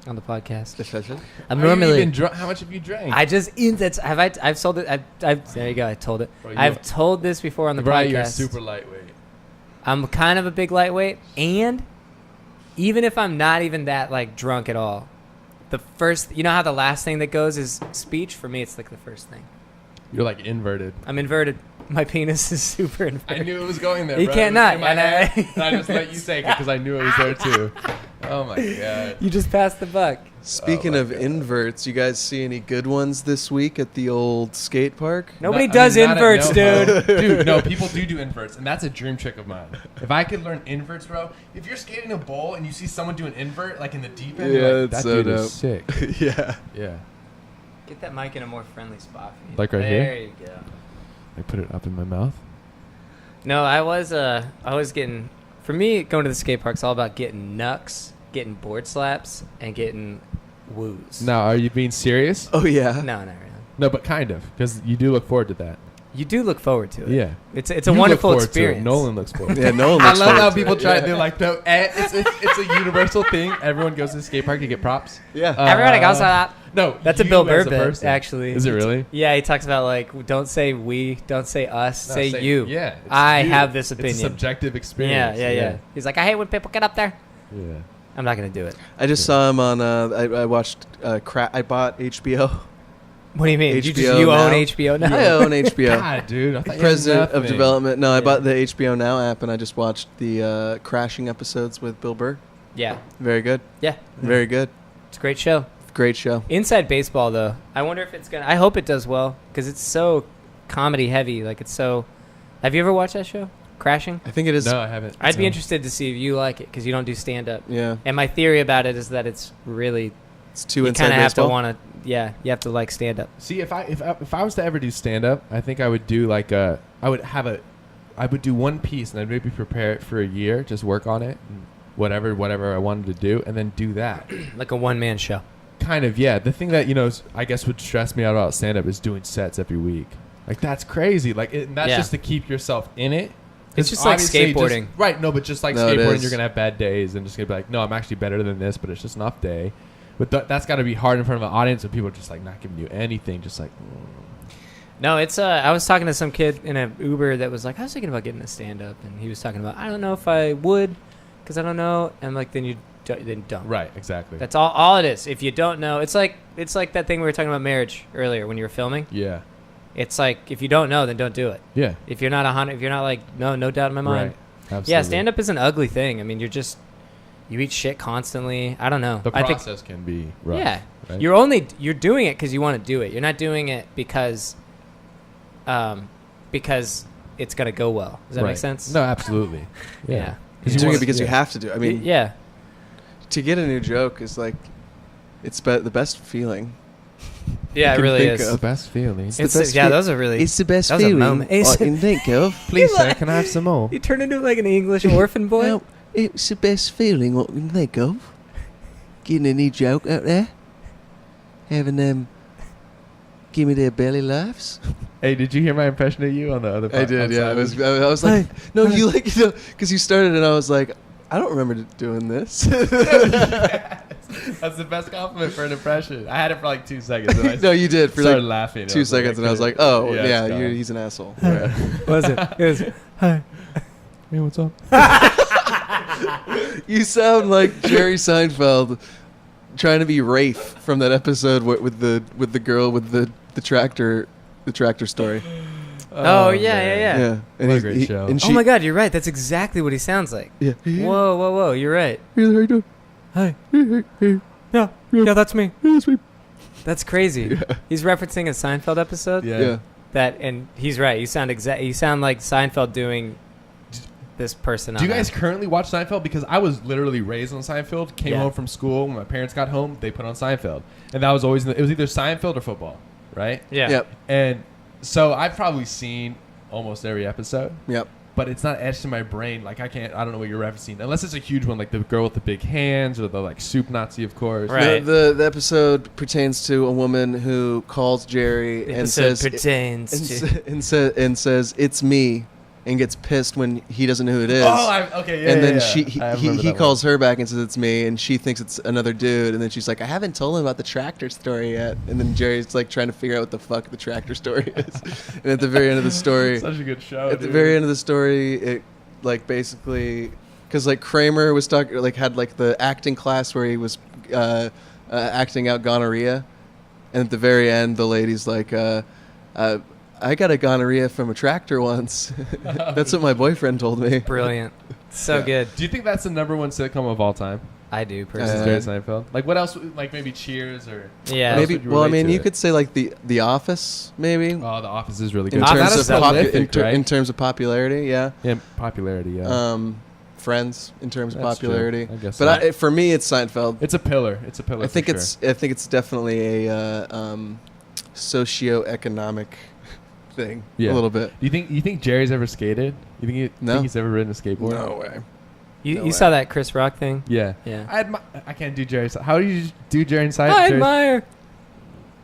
on the podcast. Decision. I'm Are you normally. even how much have you drank? I've sold it. There you go. I told it. Bro, I've told this before on the Right, podcast. you're super lightweight. I'm kind of a big lightweight, and even if I'm not even that like drunk at all, the first, how the last thing that goes is speech. For me, it's like the first thing. You're like inverted. I'm inverted. My penis is super inverted. I knew it was going there. You bro. can't It was not. in my head, and I just let you take it because I knew it was there too. Oh my god. You just passed the buck. Speaking my of God. inverts, you guys see any good ones this week at the old skate park? Nobody does not at inverts, NoHo. dude. Dude, no, people do inverts, and that's a dream trick of mine. If I could learn inverts, bro. If you're skating a bowl and you see someone do an invert, like in the deep end, Yeah, you're like, it's that so dude dope. is sick. Yeah. Yeah. Get that mic in a more friendly spot for you. Like right there here? you go. I put it up in my mouth. No, I was getting. For me, going to the skate park's all about getting knucks, getting board slaps, and getting woos. Now, are you being serious? Oh yeah. No, not really. No, but kind of, because you do look forward to that. You do look forward to it. Yeah. It's a You look wonderful forward to it. experience. Nolan looks forward. Yeah, no one I looks love forward how to people it. try. Yeah. They're like, no, it's a universal thing. Everyone goes to the skate park to get props. Yeah. Everybody goes to that. No, That's a you Bill Burr as a bit, person. actually. Is it really? Yeah, he talks about like, don't say we, don't say us, No, say you. Yeah. it's I you. have this It's opinion. a subjective experience. Yeah. He's like, I hate when people get up there. Yeah. I'm not gonna do it. I just saw him on. I watched. I bought HBO. What do you mean? HBO you now. own HBO now? I own HBO. God, dude. I thought you had President of nothing. development. No, I Yeah. bought the HBO Now app and I just watched the Crashing episodes with Bill Burr. Yeah, Very good. yeah. Very good. It's a great show. Great show. Inside Baseball, though, I wonder if it's gonna. I hope it does well because it's so comedy heavy. Like it's so. Have you ever watched that show, Crashing? I think it is. No, I haven't. I'd be No. interested to see if you like it because you don't do stand up. Yeah. And my theory about it is that it's really It's too you inside kind of have to baseball. want to. Yeah, you have to like stand up. See, if I was to ever do stand up, I think I would do like I would do one piece and I'd maybe prepare it for a year, just work on it, and whatever I wanted to do, and then do that. Like a one man show. Kind of, yeah. The thing that I guess would stress me out about stand up is doing sets every week. Like that's crazy. Like and that's Yeah. just to keep yourself in it. It's 'Cause just like obviously skateboarding. right? No, but just like No, it skateboarding, is. you're gonna have bad days and just gonna be like, no, I'm actually better than this, but it's just an off day. But that's got to be hard in front of an audience, and people are just like not giving you anything, just like. No, it's I was talking to some kid in an Uber that was like, I was thinking about getting a stand up, and he was talking about I don't know if I would, because I don't know, and I'm like then don't. Right, exactly. That's all it is. If you don't know, it's like that thing we were talking about marriage earlier when you were filming. Yeah. It's like if you don't know, then don't do it. Yeah. If you're not 100, if you're not like no doubt in my mind. Right. Absolutely. Yeah, stand up is an ugly thing. I mean, you eat shit constantly. I don't know. The I think process can be rough. yeah, right? you're doing it because you want to do it. You're not doing it because it's gonna go well. Does that Right. make sense? No, absolutely. Yeah. You're doing it because you have to do it. I mean, Yeah. to get a new joke is like, it's the best feeling. Yeah, it can really think is. It's the best feeling. It's the It's best yeah, fe- those are really. It's the best that was a feeling moment. I can think of. Please, sir, can I have some more? You turned into like an English orphan boy. Well, it's the best feeling what we can think of. Getting a new joke out there. Having Give me their belly laughs. Hey, did you hear my impression of you on the other I did, yeah. I was like, Hi. no, you like, because you started and I was like, I don't remember doing this. That's the best compliment for an impression. I had it for like 2 seconds. And I No, you did for started like laughing. 2 seconds, and I was like, oh, yeah, it's gone. he's an asshole. What was it? It was, hi. Hey, what's up? You sound like Jerry Seinfeld trying to be Rafe from that episode with the girl with the tractor story. Oh, yeah. Yeah. And What a great show. And Oh my God, you're right. That's exactly what he sounds like. Yeah. Whoa. You're right. Hey, how you doing? Hi. Hey. Yeah, that's me. Yeah, that's me. That's crazy. Yeah. He's referencing a Seinfeld episode. Yeah. And he's right. You sound like Seinfeld doing this person. Do you on guys that. currently watch Seinfeld? Because I was literally raised on Seinfeld. Came Yeah. home from school. When my parents got home, they put on Seinfeld. And that was always, it was either Seinfeld or football, right? Yeah. Yep. And so I've probably seen almost every episode. Yep. But it's not etched in my brain. Like I don't know what you're referencing. Unless it's a huge one, like the girl with the big hands or the like soup Nazi, of course. Right. The episode pertains to a woman who calls Jerry The and episode says pertains to. and says it's me, and gets pissed when he doesn't know who it is. Okay, yeah. And then I remember he that calls her back and says it's me, and she thinks it's another dude, and then she's like, I haven't told him about the tractor story yet, and then Jerry's like trying to figure out what the fuck the tractor story is, and at the very end of the story, Such a good show. at the very end of the story, it like basically because like Kramer was talking like had like the acting class where he was acting out gonorrhea, and at the very end the lady's like I got a gonorrhea from a tractor once. That's what my boyfriend told me. Brilliant. So Yeah. good. Do you think that's the #1 sitcom of all time? I do Versus personally. Jerry Seinfeld. Like what else? Like maybe Cheers or Yeah. What else Maybe. would you Well, I relate mean, to you it? could say like the Office, maybe. Oh, The Office is really In good. Ah, terms, that of is prolific, right? in terms of popularity, yeah. Yeah, popularity. Yeah. Friends in terms of That's true. popularity. I guess But so. for me, it's Seinfeld. It's a pillar. It's a pillar. I think for it's definitely a socioeconomic thing. Yeah. A little bit. Do you think Jerry's ever skated? You No. think he's ever ridden a skateboard? No way. You No you way. saw that Chris Rock thing? Yeah. Yeah. I can't do Jerry's. How do you do Jerry inside? I Jerry's-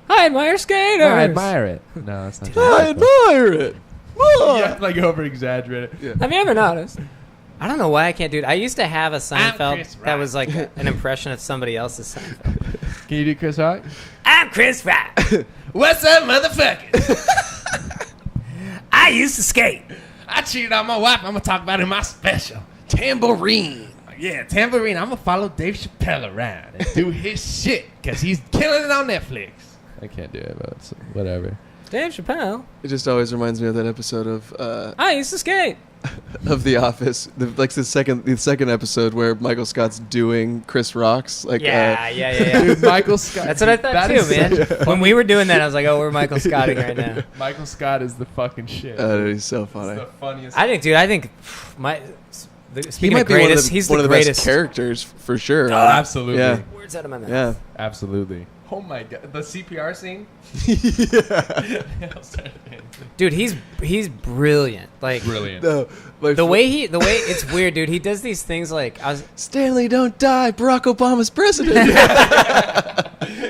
admire skaters. No, I admire it. No, that's not. I admire it. You have to like over exaggerate it. Yeah. Have you ever noticed? I don't know why I can't do it. I used to have a Chris Seinfeld that Rock. was like an impression of somebody else's Seinfeld. Can you do Chris Rock? I'm Chris Rock. What's up, motherfucker? I used to skate. I cheated on my wife. I'm gonna talk about it in my special. Tambourine. Yeah, Tambourine. I'm gonna follow Dave Chappelle around and do his shit because he's killing it on Netflix. I can't do it, but it's whatever. Dave Chappelle. It just always reminds me of that episode of I used to skate. The Office, the second episode where Michael Scott's doing Chris Rock's like Yeah. Dude, Michael Scott. That's what I thought that too, is man. such a When we were doing that, I was like, "Oh, we're Michael Scotting right now." Michael Scott is the fucking shit. he's so It's funny. the funniest. I think my. He Speaking might of be one of greatest, the, he's one the of the greatest. best characters for sure. Absolutely. Yeah. Words out of my mouth. Yeah. Absolutely. Oh my god, the CPR scene. Dude, he's brilliant. Like Brilliant. No, the way it's weird, dude. He does these things like Stanley, don't die. Barack Obama's president.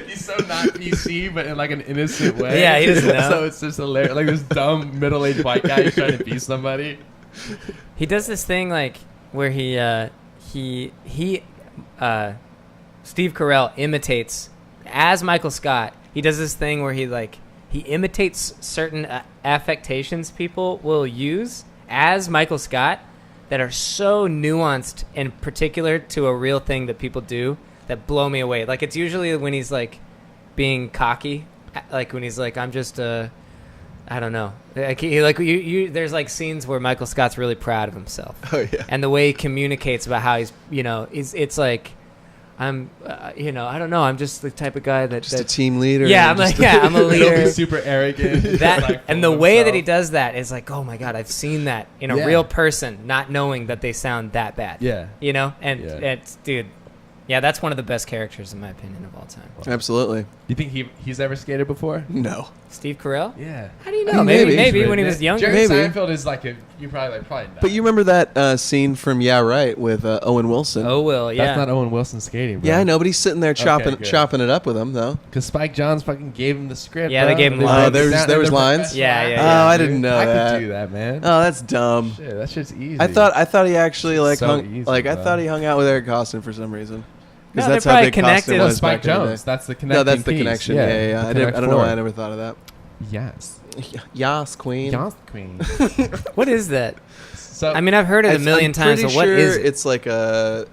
He's so not PC, but in like an innocent way. Yeah, he doesn't know. So it's just hilarious. Like this dumb middle-aged white guy who's trying to be somebody. he does this thing like where he Steve Carell imitates as Michael Scott. He does this thing where he imitates certain affectations people will use as Michael Scott that are so nuanced and particular to a real thing that people do that blow me away. Like it's usually when he's like being cocky, like when he's like, I'm just I don't know. Like, there's like scenes where Michael Scott's really proud of himself. Oh yeah. And the way he communicates about how he's, it's like, I'm, I don't know. I'm just the type of guy Just a that team leader. yeah, I'm just like, yeah, I'm a He'll be leader. super arrogant. That like, and full the of way that he himself. does that is like, oh my god, I've seen that in a Yeah. real person, not knowing that they sound that bad. Yeah. And Yeah. it's dude, Yeah, that's one of the best characters in my opinion of all time. Absolutely. You think he's ever skated before? No. Steve Carell? Yeah. How do you know? Maybe. Maybe when he was younger. Jerry Maybe. Seinfeld is like you probably not. But you remember that scene from Yeah Right with Owen Wilson? Oh, Will, yeah. That's not Owen Wilson skating, bro. Yeah, I know, but he's sitting there chopping good. chopping it up with him, though. Because Spike Jonze fucking gave him the script. Yeah, bro. they gave him They lines. broke it Oh, down, there was and they're lines? professional Yeah, actors, Oh, I dude. didn't know I that. could do that, man. Oh, that's dumb. Shit, that shit's easy. I thought he actually like So hung easy, like I bro. thought he hung out with Eric Costin for some reason. No, Because they're that's how probably big Costin connected. No, was Spike back in the day. Jonze. That's the connecting No, that's the piece. connection. Yeah. the I Connect don't know why I Four. never thought of that. Yes. Yas, queen. Yas, queen. What is that? So I mean, I've heard it a million times, but what is it? It's like a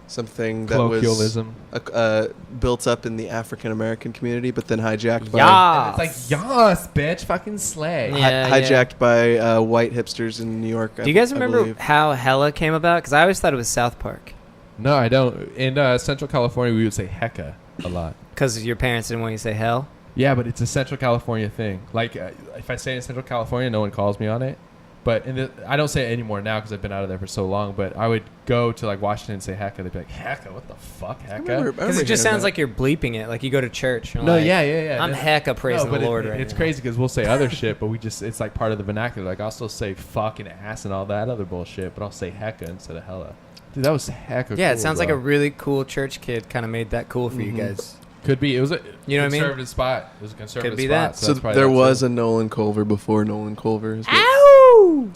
something that colloquialism. was built up in the African American community, but then hijacked by Yeah. It's like yas, bitch, fucking slay. Yeah. hijacked by white hipsters in New York. Do you guys remember believe. how Hella came about? Because I always thought it was South Park. No, I don't. In Central California, we would say hecka a lot. Because your parents didn't want you to say hell? Yeah, but it's a Central California thing. Like, if I say in Central California, no one calls me on it. But I don't say it anymore now because I've been out of there for so long. But I would go to like Washington and say hecka. They'd be like, hecka? What the fuck, hecka? Because it just sounds like you're bleeping it. Like you go to church. And No, like, yeah. I'm hecka praising the Lord right It's now. crazy because we'll say other shit, but it's like part of the vernacular. Like, I'll still say fuck and ass and all that other bullshit, but I'll say hecka instead of hella. Dude, that was hecka Yeah, cool, it sounds like bro. a really cool church kid kind of made that cool for you guys. Could be. It was a You know what I mean? conservative spot. It was a conservative Could be spot. that. So that's probably there that was too. a Nolan Culver before Nolan Culver. Is what- Ow!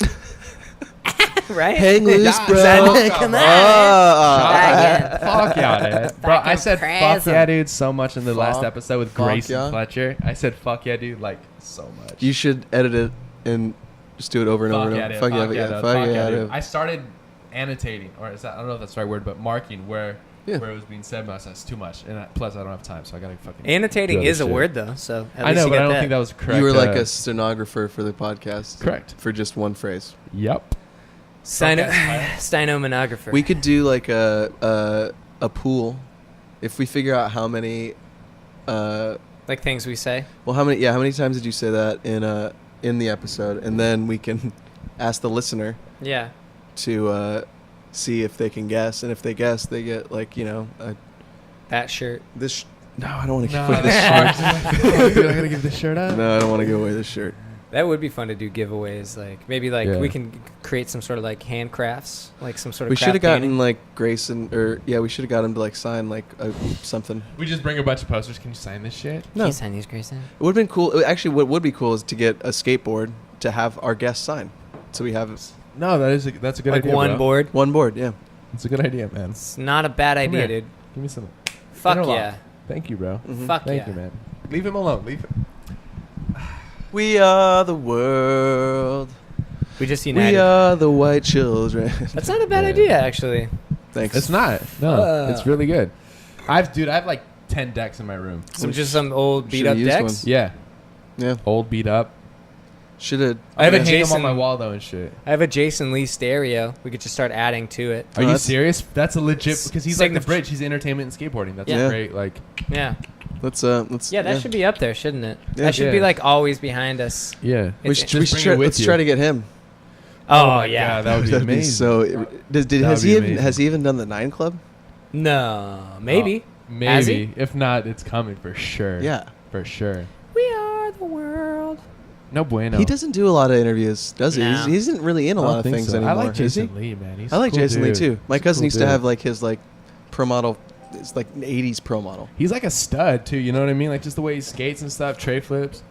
Right? Hang loose, Yeah, bro. exactly. Come on. Ah. Fuck yeah, dude. Bro, I Fucking said crazy. fuck yeah, dude, so much in the last Fuck- episode with fuck Grayson yeah. Fletcher. I said fuck yeah, dude, like so much. You should edit it and just do it over and over Fuck and yeah, over. dude. Fuck yeah, Fuck yeah, yeah, fuck fuck yeah, yeah, dude. dude. I started annotating, or is that, I don't know if that's the right word, but marking where Yeah. it was being said, but I said it's too much. And plus, I don't have time, so I gotta fucking. Annotating do other is a shit. word, though. So at I least know, you but got I don't that. think that was correct. You were like a stenographer for the podcast. Correct. For just one phrase. Yep. Steinomographer. We could do like a pool if we figure out how many like things we say. well how many times did you say that in the episode, and then we can ask the listener Yeah. to see if they can guess, and if they guess they get like That shirt. this no, I don't want to No, give away this shirt. Dude, I gotta give this shirt up. No, I don't want to give away this shirt. That would be fun to do giveaways. Like maybe like Yeah. we can create some sort of like handcrafts, like some sort of. We should have craft gotten painting. like Grayson, or we should have got him to like sign like something. We just bring a bunch of posters. Can you sign this shit? Can No, you it sign these, Grayson? would have been cool. Actually, what would be cool is to get a skateboard to have our guests sign, so we have No, that's a good Like idea. one bro. board. one board. Yeah. It's a good idea, man. It's not a bad Come idea, here. dude. Give me some. Fuck Interlock. yeah. Thank you, bro. Mhm. Fuck Thank yeah. you, man. Leave him alone. Leave him. We are the world. We just We united. are the white children. That's not a bad Yeah. idea, actually. Thanks. It's not. No, Uh. it's really good. I have like 10 decks in my room. Some old beat should've up used decks. one. Yeah, Yeah. old, beat up. Should have. I have a I'm gonna hang 'em Jason- on my wall though and shit. I have a Jason Lee stereo. We could just start adding to it. Are you that's- serious? That's a legit because he's like the Signif- bridge. He's entertainment and skateboarding. That's Yeah. a great like. Yeah. Let's. Yeah, that should be up there, shouldn't it? Yeah. That should be Yeah. like always behind us. Yeah. We It's- should. just We should bring try, it with let's you. try to get him. Oh, my yeah. God, that would be That'd amazing. so. Has That he would be even amazing. has he even done the 9 Club? No, maybe. Oh, Has maybe. If not, it's coming for sure. Yeah. For sure. We are the world. No bueno. He doesn't do a lot of interviews, does he? No. He isn't really in a I don't lot of think things so. anymore. I like is he? Jason Lee, man. He's I like a cool Jason Lee dude. too. My He's a cousin cool used to dude. have like his like pro model. It's like an 80s pro model. He's like a stud too. You know what I mean? Like just the way he skates and stuff, tray flips.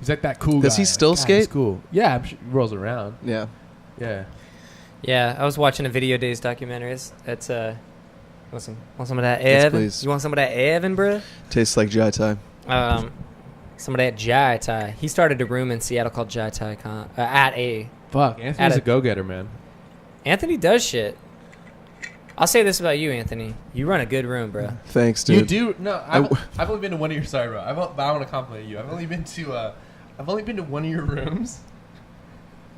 He's like that cool guy. Does he still Like, God, skate? He's cool. Yeah, I'm sure he rolls around. Yeah. Yeah. Yeah, I was watching a Video Days documentary. It's want some of that Yes, Evan? please. You want some of that Evan, bruh? Tastes like Jai Thai. Some of that Jai Thai. He started a room in Seattle called Jai Thai at a. Fuck, Anthony's At a go-getter, man. Anthony does shit. I'll say this about you, Anthony. You run a good room, bro. Thanks, dude. You do? No, I I've only been to one of your. Sorry, bro. But I want to compliment you. I've only been to one of your rooms.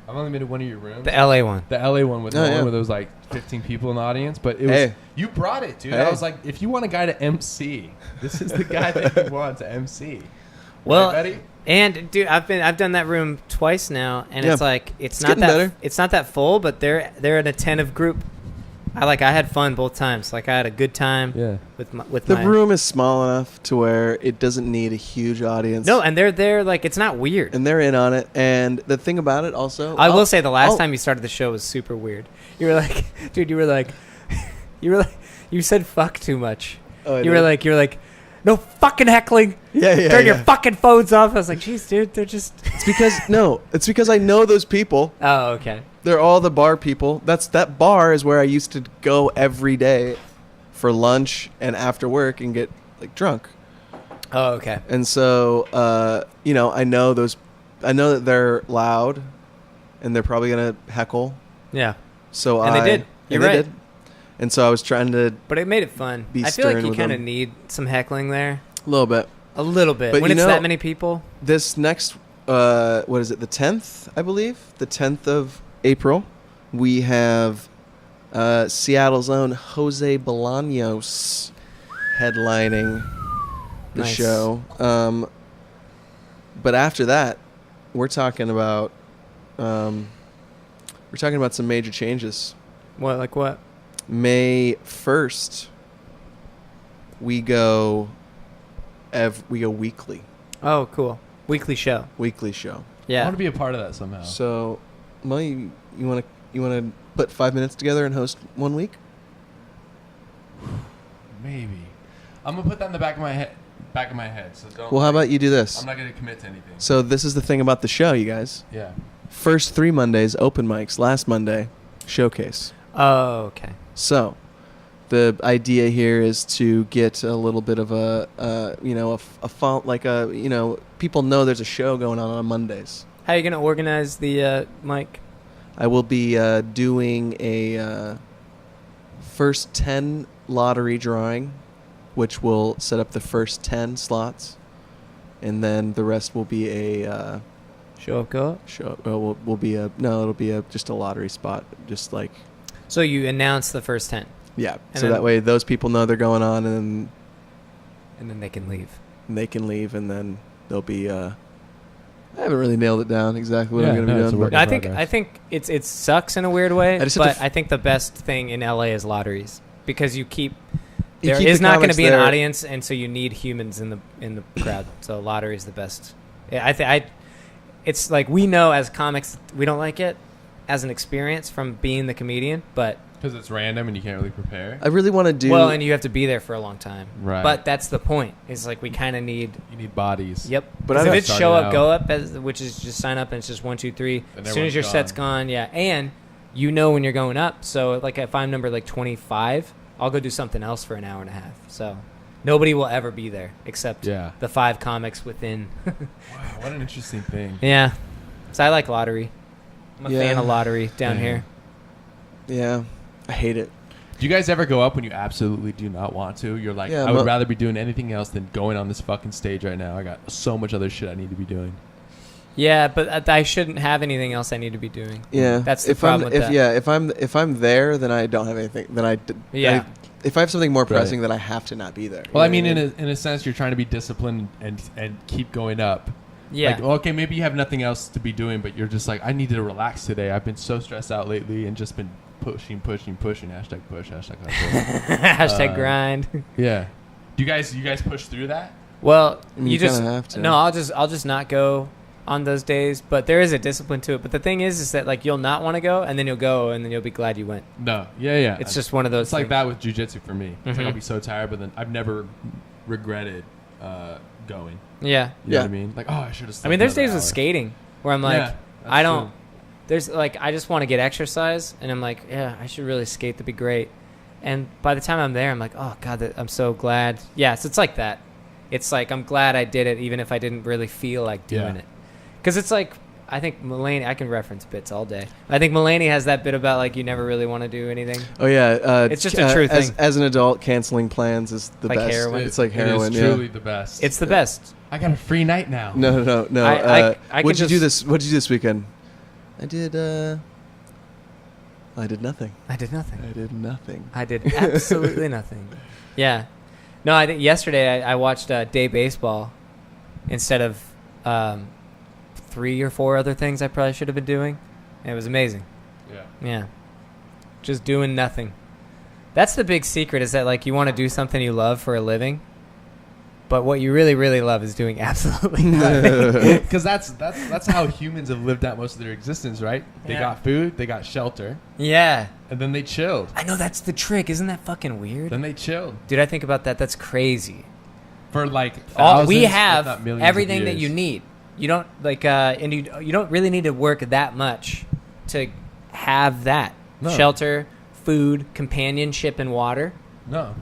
I've only been to one of your rooms. The LA one. The LA one with Oh, Nolan, yeah. where there was like 15 people in the audience, but it was Hey. you brought it, dude. Hey. I was like, if you want a guy to MC, this is the guy that you want to MC. Well, right, buddy? and dude, I've done that room twice now, and Yeah. it's like it's It's not getting that better. it's not that full, but they're an attentive group. I had fun both times. Like I had a good time. Yeah. With The my room is small enough to where it doesn't need a huge audience. No, and they're there. Like it's not weird. And they're in on it. And the thing about it also, I will say the last time you started the show was super weird. You were like, dude, you were like, you said fuck too much. Oh, you were like, no fucking heckling. Yeah. Turn your fucking phones off. I was like, geez, dude, they're just. It's because I know those people. Oh, okay. They're all the bar people. That bar is where I used to go every day for lunch and after work and get like drunk. Oh, okay. And so, I know that they're loud, and they're probably gonna heckle. Yeah. So and they did. You're right. Did. And so I was trying to. But it made it fun. Be I feel like stern you with kind of them. need some heckling there. A little bit. A little bit. But when it's that many people. This next, what is it? The 10th, I believe. The 10th of April, we have Seattle's own Jose Bolaños headlining the Nice. show. But after that, we're talking about some major changes. What? Like what? May 1st, we go weekly. Oh, cool. Weekly show. Weekly show. I Yeah. want to be a part of that somehow. So, Molly, you want to put 5 minutes together and host 1 week? Maybe. I'm gonna put that in the back of my head. So don't. Well, how about you do this? I'm not gonna commit to anything. So this is the thing about the show, you guys. Yeah. First 3 Mondays, open mics. Last Monday, showcase. Oh, okay. So, the idea here is to get a little bit of a font, like people know there's a show going on Mondays. How are you gonna organize the mic? I will be doing a first 10 lottery drawing, which will set up the first 10 slots, and then the rest will be a Show up, go up. show. Will be it'll be just a lottery spot, just like. So you announce the first 10, Yeah, And so then- that way those people know they're going on, and and then they can leave. they can leave, and then they'll be. I haven't really nailed it down exactly what Yeah, I'm going to no, be it's a doing. work But in progress. I think it sucks in a weird way, I just have but to I think the best thing in LA is lotteries because you keep You there keep is the not going to comics be an there. audience, and so you need humans in the crowd. So lottery is the best. Yeah, it's like we know as comics we don't like it as an experience from being the comedian, but Because it's random and you can't really prepare. I really want to do. well, and you have to be there for a long time. Right. But that's the point. It's like we kind of need. You need bodies. Yep. But But I if don't it's start show it up, out. go up, which is just sign up and it's just 1, 2, 3. And As soon as your everyone's set's gone. gone, yeah. And you know when you're going up. So like if I'm number like 25, I'll go do something else for an hour and a half. So nobody will ever be there except Yeah. the 5 comics within. Wow, what an interesting thing. Yeah. So I like lottery. I'm a Yeah. fan of lottery down Yeah. here. Yeah, I hate it. Do you guys ever go up when you absolutely do not want to? You're like, Yeah, I would rather be doing anything else than going on this fucking stage right now. I got so much other shit I need to be doing. Yeah, but I shouldn't have anything else I need to be doing. Yeah, That's the problem with that. if I'm there, then I don't have anything. Then Yeah. if I have something more Right. pressing, then I have to not be there. Well, You I mean, know what in a sense, you're trying to be disciplined and keep going up. Yeah. Like, well, okay, maybe you have nothing else to be doing, but you're just like, I need to relax today. I've been so stressed out lately and just been pushing. Hashtag push. Hashtag hustle. Hashtag grind. Yeah. Do you guys push through that? Well, I mean, you you just kinda have to. no. I'll just not go on those days. But there is a discipline to it. But the thing is that like you'll not want to go, and then you'll go, and then you'll be glad you went. No. Yeah. It's just one of those. It's like things. that with jujitsu for me. It's like Mhm. I'll be so tired, but then I've never regretted going. Yeah. You know Yeah. what I mean? Like, oh, I should have. I mean, there's days with skating where I'm like, Yeah, I that's don't. true. There's like I just want to get exercise, and I'm like, yeah, I should really skate. That'd be great. And by the time I'm there, I'm like, oh god, I'm so glad. Yes, it's like that. It's like I'm glad I did it, even if I didn't really feel like doing Yeah. it. Because it's like I think Mulaney. I can reference bits all day. I think Mulaney has that bit about like you never really want to do anything. Oh yeah, It's just a true thing. As an adult, canceling plans is the Like best. heroin? It's like heroin. It is yeah. truly the best. It's the best. I got a free night now. No. I What'd could you do just- What'd you do this weekend? I did. I did nothing. I did nothing. I did nothing. I did absolutely nothing. Yeah. No, I think yesterday I watched Day Baseball instead of 3 or 4 other things I probably should have been doing. And it was amazing. Yeah. Yeah. Just doing nothing. That's the big secret, is that like you want to do something you love for a living, but what you really, really love is doing absolutely nothing. Because that's how humans have lived out most of their existence, right? They got food, they got shelter, Yeah. and then they chilled. I know, that's the trick. Isn't that fucking weird? Then they chilled Dude, I think about that. That's crazy. for like All, we thousands, if have not millions of everything that years. you need. You don't like, and you don't really need to work that much to have that No. shelter, food, companionship, and water. No.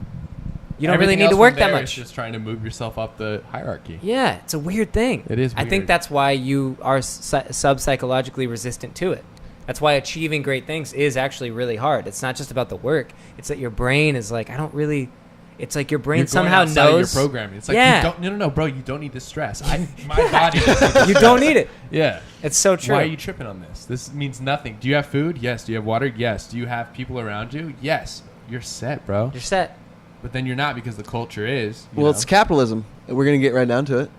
You don't really Everything need to else work from that there much. is just trying to move yourself up the hierarchy. Yeah, it's a weird thing. It is I think weird. that's why you are sub-psychologically resistant to it. That's why achieving great things is actually really hard. It's not just about the work. It's that your brain is like, I don't really... It's like your brain You're going somehow outside of knows... your programming. It's like, Yeah. you don't, no, bro, you don't need this stress. My body doesn't need You this don't stress. need it. Yeah. It's so true. Why are you tripping on this? This means nothing. Do you have food? Yes. Do you have water? Yes. Do you have people around you? Yes. You're set, bro. You're set. But then you're not, because the culture is. Well, it's capitalism. We're going to get right down to it.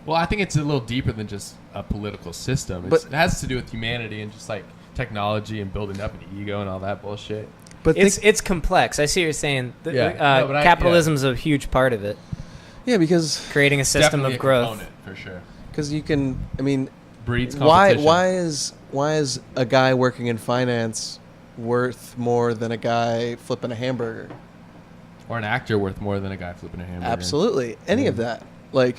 Well, I think it's a little deeper than just a political system. But- It has to do with humanity and just like technology and building up an ego and all that bullshit. But It's complex. I see what you're saying. Yeah. No, but Capitalism's a huge part of it. yeah, because Creating a system Definitely of a growth. component, for sure. you can, I mean, Breeds why competition. why is a guy working in finance worth more than a guy flipping a hamburger? Or an actor worth more than a guy flipping a hamburger. Absolutely. Any of that. Like,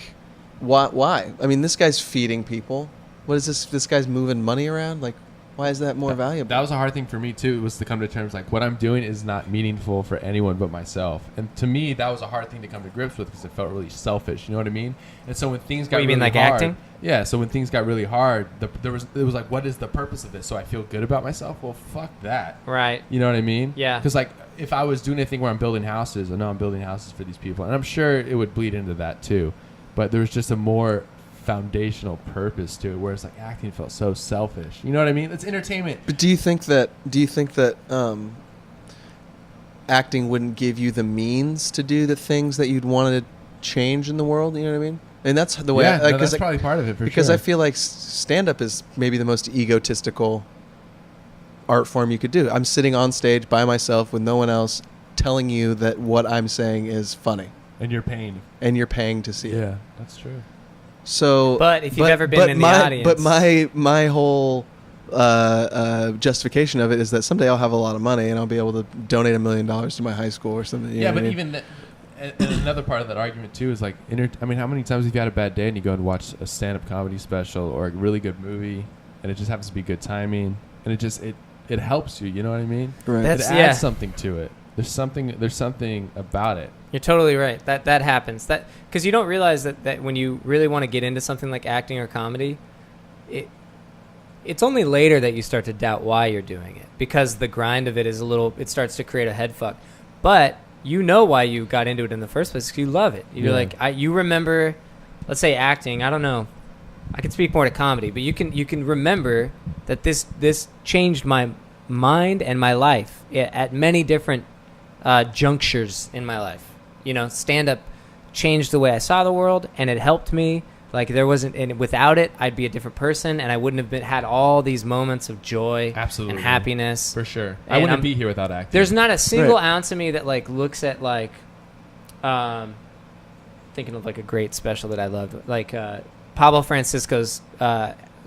why? I mean, this guy's feeding people. What is this? This guy's moving money around? Like, why is that more valuable? That was a hard thing for me too, was to come to terms like what I'm doing is not meaningful for anyone but myself. And to me, that was a hard thing to come to grips with, because it felt really selfish. You know what I mean? And so when things got What, you really mean like hard, acting? Yeah. So when things got really hard, it was like, what is the purpose of this? So I feel good about myself. Well, fuck that. Right. You know what I mean? Yeah. Because like if I was doing anything where I'm building houses, I know I'm building houses for these people, and I'm sure it would bleed into that too. But there was just a more foundational purpose to it, whereas like acting felt so selfish. You know what I mean? It's entertainment. But do you think that acting wouldn't give you the means to do the things that you'd want to change in the world? You know what I mean? And that's the way. Yeah, no, because that's probably part of it for because sure. I feel like stand-up is maybe the most egotistical art form you could do. I'm sitting on stage by myself with no one else, telling you that what I'm saying is funny, And you're paying. and you're paying to see it. Yeah, that's true. So, But if you've ever been in the audience- but my whole justification of it is that someday I'll have a lot of money and I'll be able to donate $1 million to my high school or something. You know Yeah, what but I mean? even and another part of that argument too is like, I mean, how many times have you had a bad day and you go and watch a stand-up comedy special or a really good movie, and it just happens to be good timing, and it helps you. You know what I mean? Right. That's- It yeah. adds something to it. There's something about it. You're totally right. That happens. That because you don't realize that when you really want to get into something like acting or comedy, it's only later that you start to doubt why you're doing it, because the grind of it is it starts to create a head fuck. But you know why you got into it in the first place, 'cause you love it. You're Yeah. you remember, let's say acting. I don't know. I can speak more to comedy, but you can remember that this changed my mind and my life at many different junctures in my life. You know, stand-up changed the way I saw the world, and it helped me. Like, and without it, I'd be a different person, and I wouldn't have had all these moments of joy Absolutely. and happiness. For sure. And I wouldn't I'm- be here without acting. There's not a single Right. ounce of me that, like, looks at, like, thinking of, like, a great special that I loved. Like, Pablo Francisco's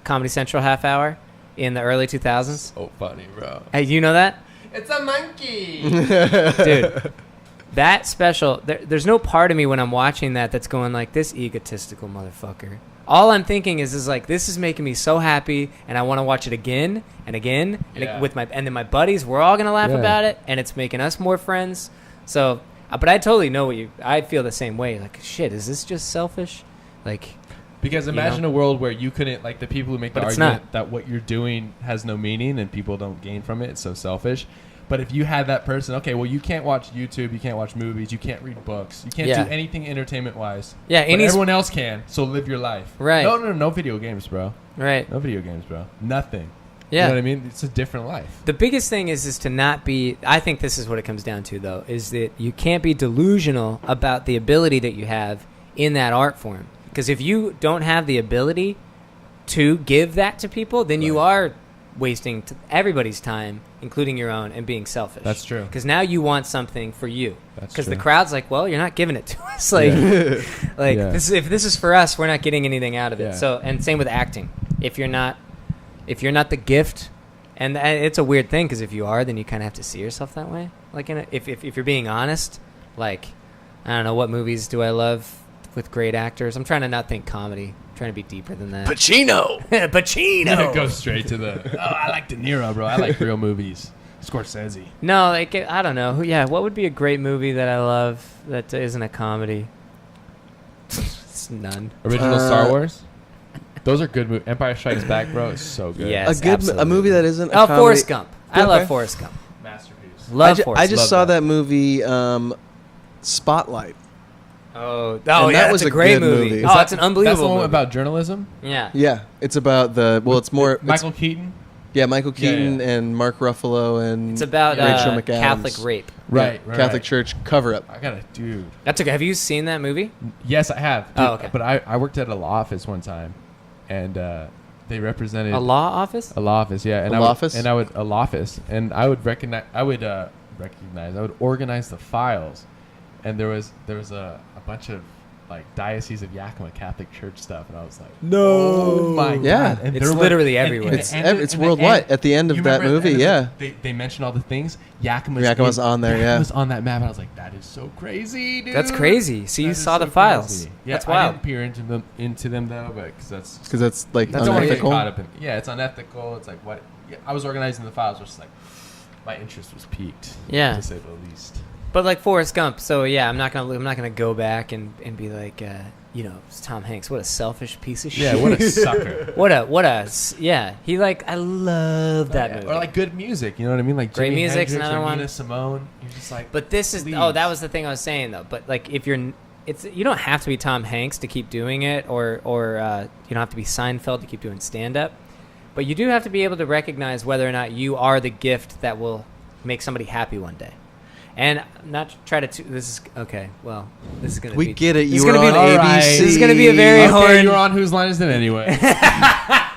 Comedy Central half hour in the early 2000s. so funny, bro. Hey, you know that? It's a monkey. Dude, that special, there's no part of me when I'm watching that's going like, this egotistical motherfucker. All I'm thinking is like, this is making me so happy, and I want to watch it again and again, and Yeah. and then my buddies, we're all gonna laugh Yeah. about it, and it's making us more friends. So, but I totally know I feel the same way. Like, shit, is this just selfish? Like, Because imagine a world where you couldn't, like, the people who make the But it's argument that what you're doing has no meaning and people don't gain from it, it's so selfish. But if you had that person, okay, well, you can't watch YouTube, you can't watch movies, you can't read books, you can't Yeah. do anything entertainment-wise. Yeah, but any everyone else can, so live your life. Right. No video games, bro. right? No video games, bro. Nothing. Yeah. You know what I mean? It's a different life. The biggest thing is to not be, I think this is what it comes down to, though, is that you can't be delusional about the ability that you have in that art form. Because if you don't have the ability to give that to people, then you are wasting everybody's time, including your own, and being selfish. That's true. Because now you want something for you. That's Because the true. crowd's like, well, you're not giving it to us. Like, Yeah. if this is for us, we're not getting anything out of it. Yeah. So, and same with acting. If you're not the gift, and it's a weird thing because if you are, then you kind of have to see yourself that way. Like, if you're being honest, like, I don't know, what movies do I love with great actors? I'm trying to not think comedy. I'm trying to be deeper than that. Pacino. Pacino. Go straight to the. Oh, I like De Niro, bro. I like real movies. Scorsese. No, like, I don't know. Yeah, what would be a great movie that I love that isn't a comedy? It's none. Original Star Wars. Those are good movies. Empire Strikes Back, bro, is so good. Yes, a absolutely. movie that isn't. A Oh, comedy. Forrest Gump. I Okay. love Forrest Gump. Masterpiece. Love Forrest I just Love saw that. that movie, Spotlight. Oh, And yeah, that that's was a a great good movie. Oh, it's an That's the unbelievable one movie. about journalism. Yeah. Yeah, it's about the. Well, it's more. Michael Keaton. Michael Yeah, Keaton yeah. and Mark Ruffalo and It's about Rachel McAdams. Catholic rape. Right. Catholic Church cover-up. I got a dude. That's okay. Have you seen that movie? Yes, I have. Oh, okay. But I worked at a law office one time, and they represented A law office? A law office, yeah. And A law office? And I would a law office, and I would I would organize the files, and there was a bunch of like Diocese of Yakima Catholic Church stuff, and I was like, oh my Yeah. god! And It's there were- literally and- everywhere. and- It's and- it's and- worldwide. and- At the end you of that remember movie, at the yeah. end, they mentioned all the things. Yakima's Yakima's on there, yeah. Yakima's on that map, and I was like, that is so crazy, dude. That's crazy. So you That is saw the so files. crazy. Yeah, That's I wild. didn't peer into them though, but because Because like That's I don't want to get unethical. caught up in. Yeah, it's unethical. It's like what I was organizing the files, was like my interest was piqued. Yeah. to say the least. But like Forrest Gump. So yeah, I'm not gonna go back and be like, it's Tom Hanks. What a selfish piece of shit. Yeah, what a sucker. He I love that movie. Or like good music, you know what I mean? Like Great Jimi music's Hendrix another or one. Nina Simone. You're just like, But this is please. that was the thing I was saying though. But like if you don't have to be Tom Hanks to keep doing it, or you don't have to be Seinfeld to keep doing stand up, but you do have to be able to recognize whether or not you are the gift that will make somebody happy one day. And not try to. This is okay. Well, this is gonna. We be, get it. this You is were gonna on be All ABC. right. This is gonna be a very okay, hard. you're on Whose Line Is It Anyway?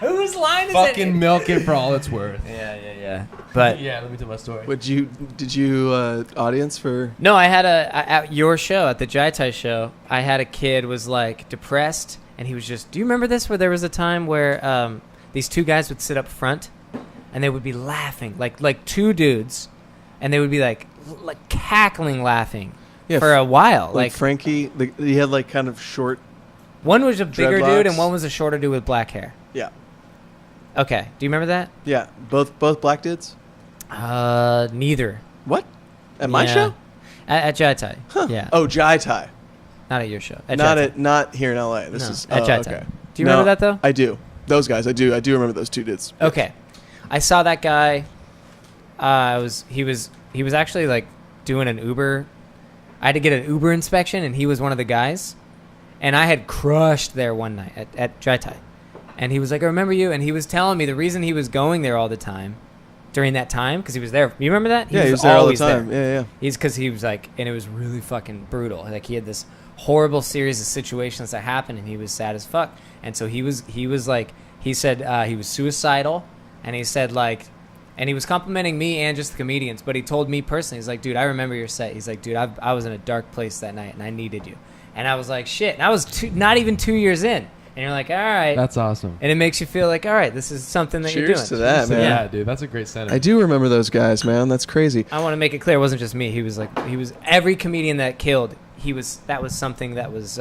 Whose line is Fucking it? milk it for all it's worth. Yeah. But Yeah, let me tell my story. Did you audience for? no, I had at your show, at the Jaitai show, I had a kid was like depressed, and he was just. Do you remember this? Where there was a time where these two guys would sit up front, and they would be laughing like two dudes, and they would be like cackling laughing Yeah, for a while. Like Frankie, he had like kind of short. One was a bigger dude, dreadlocks. and one was a shorter dude with black hair. Yeah, Okay, do you remember that? yeah. Both black dudes. Neither. What? At my Yeah. show? At Jaitai. Huh. Yeah. Oh, Jai Tai. Not at your show. Not here in LA. This No, is at Jai Tai. okay. Do you remember that though? I do. Those guys. I do remember those two dudes. Okay, I saw that guy. He was actually like doing an Uber. I had to get an Uber inspection, and he was one of the guys. And I had crushed there one night at Jaitai, and he was like, "I remember you." And he was telling me the reason he was going there all the time during that time because he was there. You remember that? Yeah, he was there all the always time. there. Yeah. He's because he was like, and it was really fucking brutal. Like he had this horrible series of situations that happened, and he was sad as fuck. And so he was like, he said he was suicidal, and he said like, and he was complimenting me and just the comedians, but he told me personally, he's like, dude, I remember your set. He's like, dude, I was in a dark place that night, and I needed you. And I was like, shit. And I was not even 2 years in, and you're like, all right. That's awesome. And it makes you feel like, all right, this is something that you're doing. Cheers to that, man. Yeah, dude, that's a great sentiment. I do remember those guys, man. That's crazy. I want to make it clear, it wasn't just me. He was every comedian that killed. That was something that was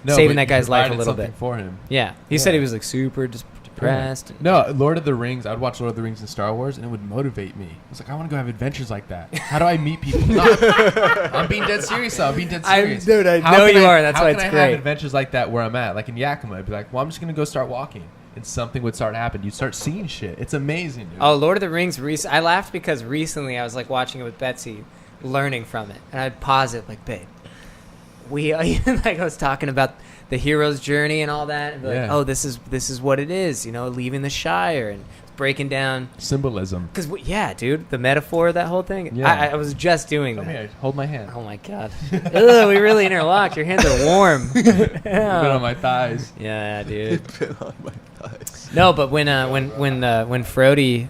saving that guy's life a little bit for him. Yeah, he said he was like super depressed. No, Lord of the Rings. I'd watch Lord of the Rings and Star Wars, and it would motivate me. I was like, I want to go have adventures like that. How do I meet people? No, I'm being dead serious. Though. I'm being dead serious. Dude, I How know can you are. That's how why can it's I great. have adventures like that where I'm at, like in Yakima? I'd be like, well, I'm just gonna go start walking, and something would start happening. You'd start seeing shit. It's amazing, dude. Oh, Lord of the Rings. I laughed because recently I was like watching it with Betsy, learning from it, and I'd pause it like, babe, like I was talking about the hero's journey and all that, and be like, Yeah. oh, this is what it is, leaving the Shire and breaking down. Symbolism. Because yeah, dude, the metaphor of that whole thing. Yeah. I was just doing Come that. here, hold my hand. Oh my god. Ugh, we really interlocked. Your hands are warm. Put it on my thighs. Yeah, dude. Been on my thighs. No, but when Frody,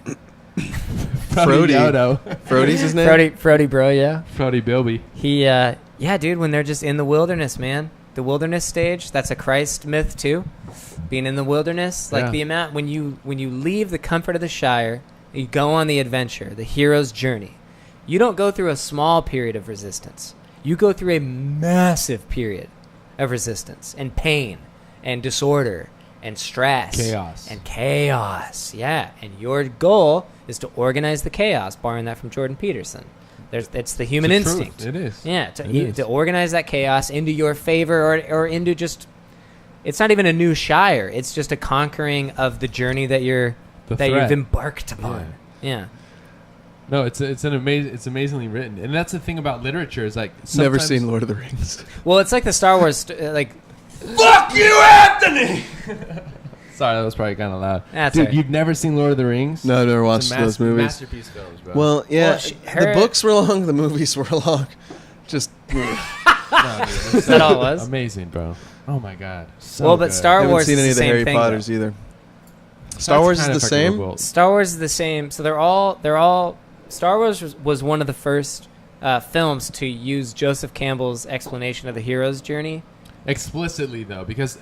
Frody's his name. Frody, bro, yeah, Frody Bilby. he, yeah, dude, when they're just in the wilderness, man, the wilderness stage, that's a Christ myth too. Being in the wilderness, like the amount when you leave the comfort of the Shire, you go on the adventure, the hero's journey. You don't go through a small period of resistance. You go through a massive period of resistance and pain and disorder and stress. Chaos. Yeah. And your goal is to organize the chaos, borrowing that from Jordan Peterson. It's the human instinct. Truth. It is. Yeah. To organize that chaos into your favor or into just, it's not even a new Shire. It's just a conquering of the journey that you've embarked upon. Yeah. No, it's amazingly written, and that's the thing about literature is like Never seen Lord of the Rings. Well, it's like the Star Wars, like. Fuck you, Anthony. Sorry, that was probably kind of loud. That's Dude, right. you've never seen Lord of the Rings? No, I've never watched those movies. Masterpiece films, bro. Well, yeah, the books were long, the movies were long. Just. No, dude, Is that all it was? Amazing, bro. Oh my god. So Well, but good. Star I haven't Wars seen is any the of the same Harry thing, Potters though. either. Star Wars is kinda the same. forgivable. Star Wars is the same. So they're all. Star Wars was one of the first films to use Joseph Campbell's explanation of the hero's journey. Explicitly though, because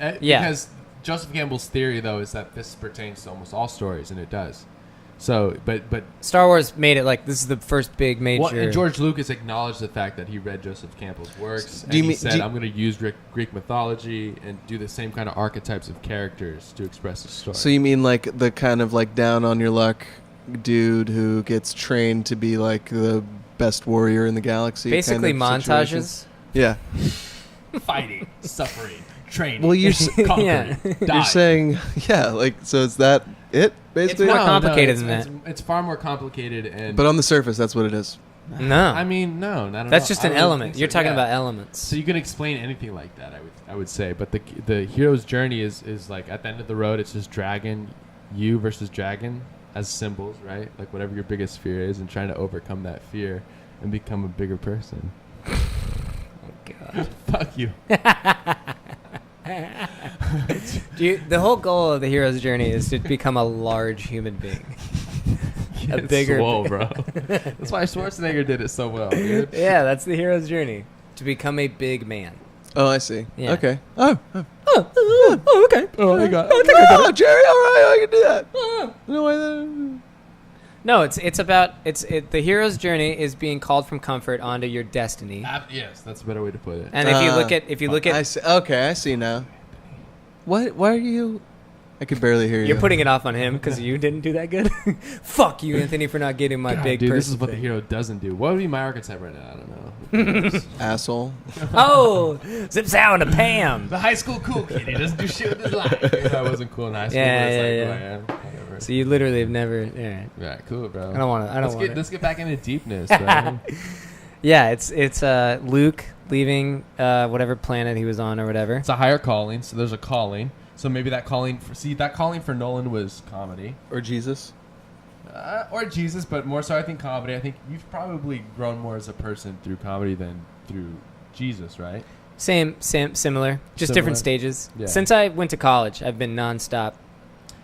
Joseph Campbell's theory though is that this pertains to almost all stories, and it does. So, but Star Wars made it like this is the first big major. well, and George Lucas acknowledged the fact that he read Joseph Campbell's works, and he said, "I'm going to use Greek mythology and do the same kind of archetypes of characters to express the story." So you mean like the kind of like down on your luck dude who gets trained to be like the best warrior in the galaxy? Basically kind of montages. situation? Yeah. Fighting, suffering, training. Well, you're conquering, dying. you're saying like so is that it basically? It's more complicated than that. It's far more complicated, and But on the surface, that's what it is. No, I mean, no, not at that's all. just I an don't element. think so, You're talking yeah. about elements. So you can explain anything like that, I would say. But the hero's journey is like at the end of the road, it's just you versus dragon as symbols, right? Like whatever your biggest fear is, and trying to overcome that fear and become a bigger person. God. Fuck you. The whole goal of the hero's journey is to become a large human being. A bigger. Swole, bro. That's why Schwarzenegger did it so well, dude. Yeah, that's the hero's journey. To become a big man. Oh, I see. Yeah. Okay. Okay. Oh, I got it. Oh, Jerry, all right, I can do that. No, No, it's about the hero's journey is being called from comfort onto your destiny. Yes, that's a better way to put it. And if you look at I see. Okay, I see now. What? Why are you? I could barely hear you. you're putting it off on him because you didn't do that good. Fuck you, Anthony, for not getting my God, big dude, person this is what the thing. hero doesn't do. What would be my archetype right now? I don't know. asshole. Oh, zip sow and a Pam. The high school cool kid. He doesn't do shit with his life. I wasn't cool in high school. Yeah, but it's yeah, like, yeah. who I am. Whatever. So you literally have never. Yeah. Yeah, cool, bro. I don't want to. Let's get back into deepness, bro. Yeah, it's Luke leaving whatever planet he was on or whatever. It's a higher calling, so there's a calling. So maybe that calling for Nolan was comedy. Or Jesus. Or Jesus, but more so I think comedy. I think you've probably grown more as a person through comedy than through Jesus, right? Similar. Just different stages. Yeah. Since I went to college, I've been nonstop.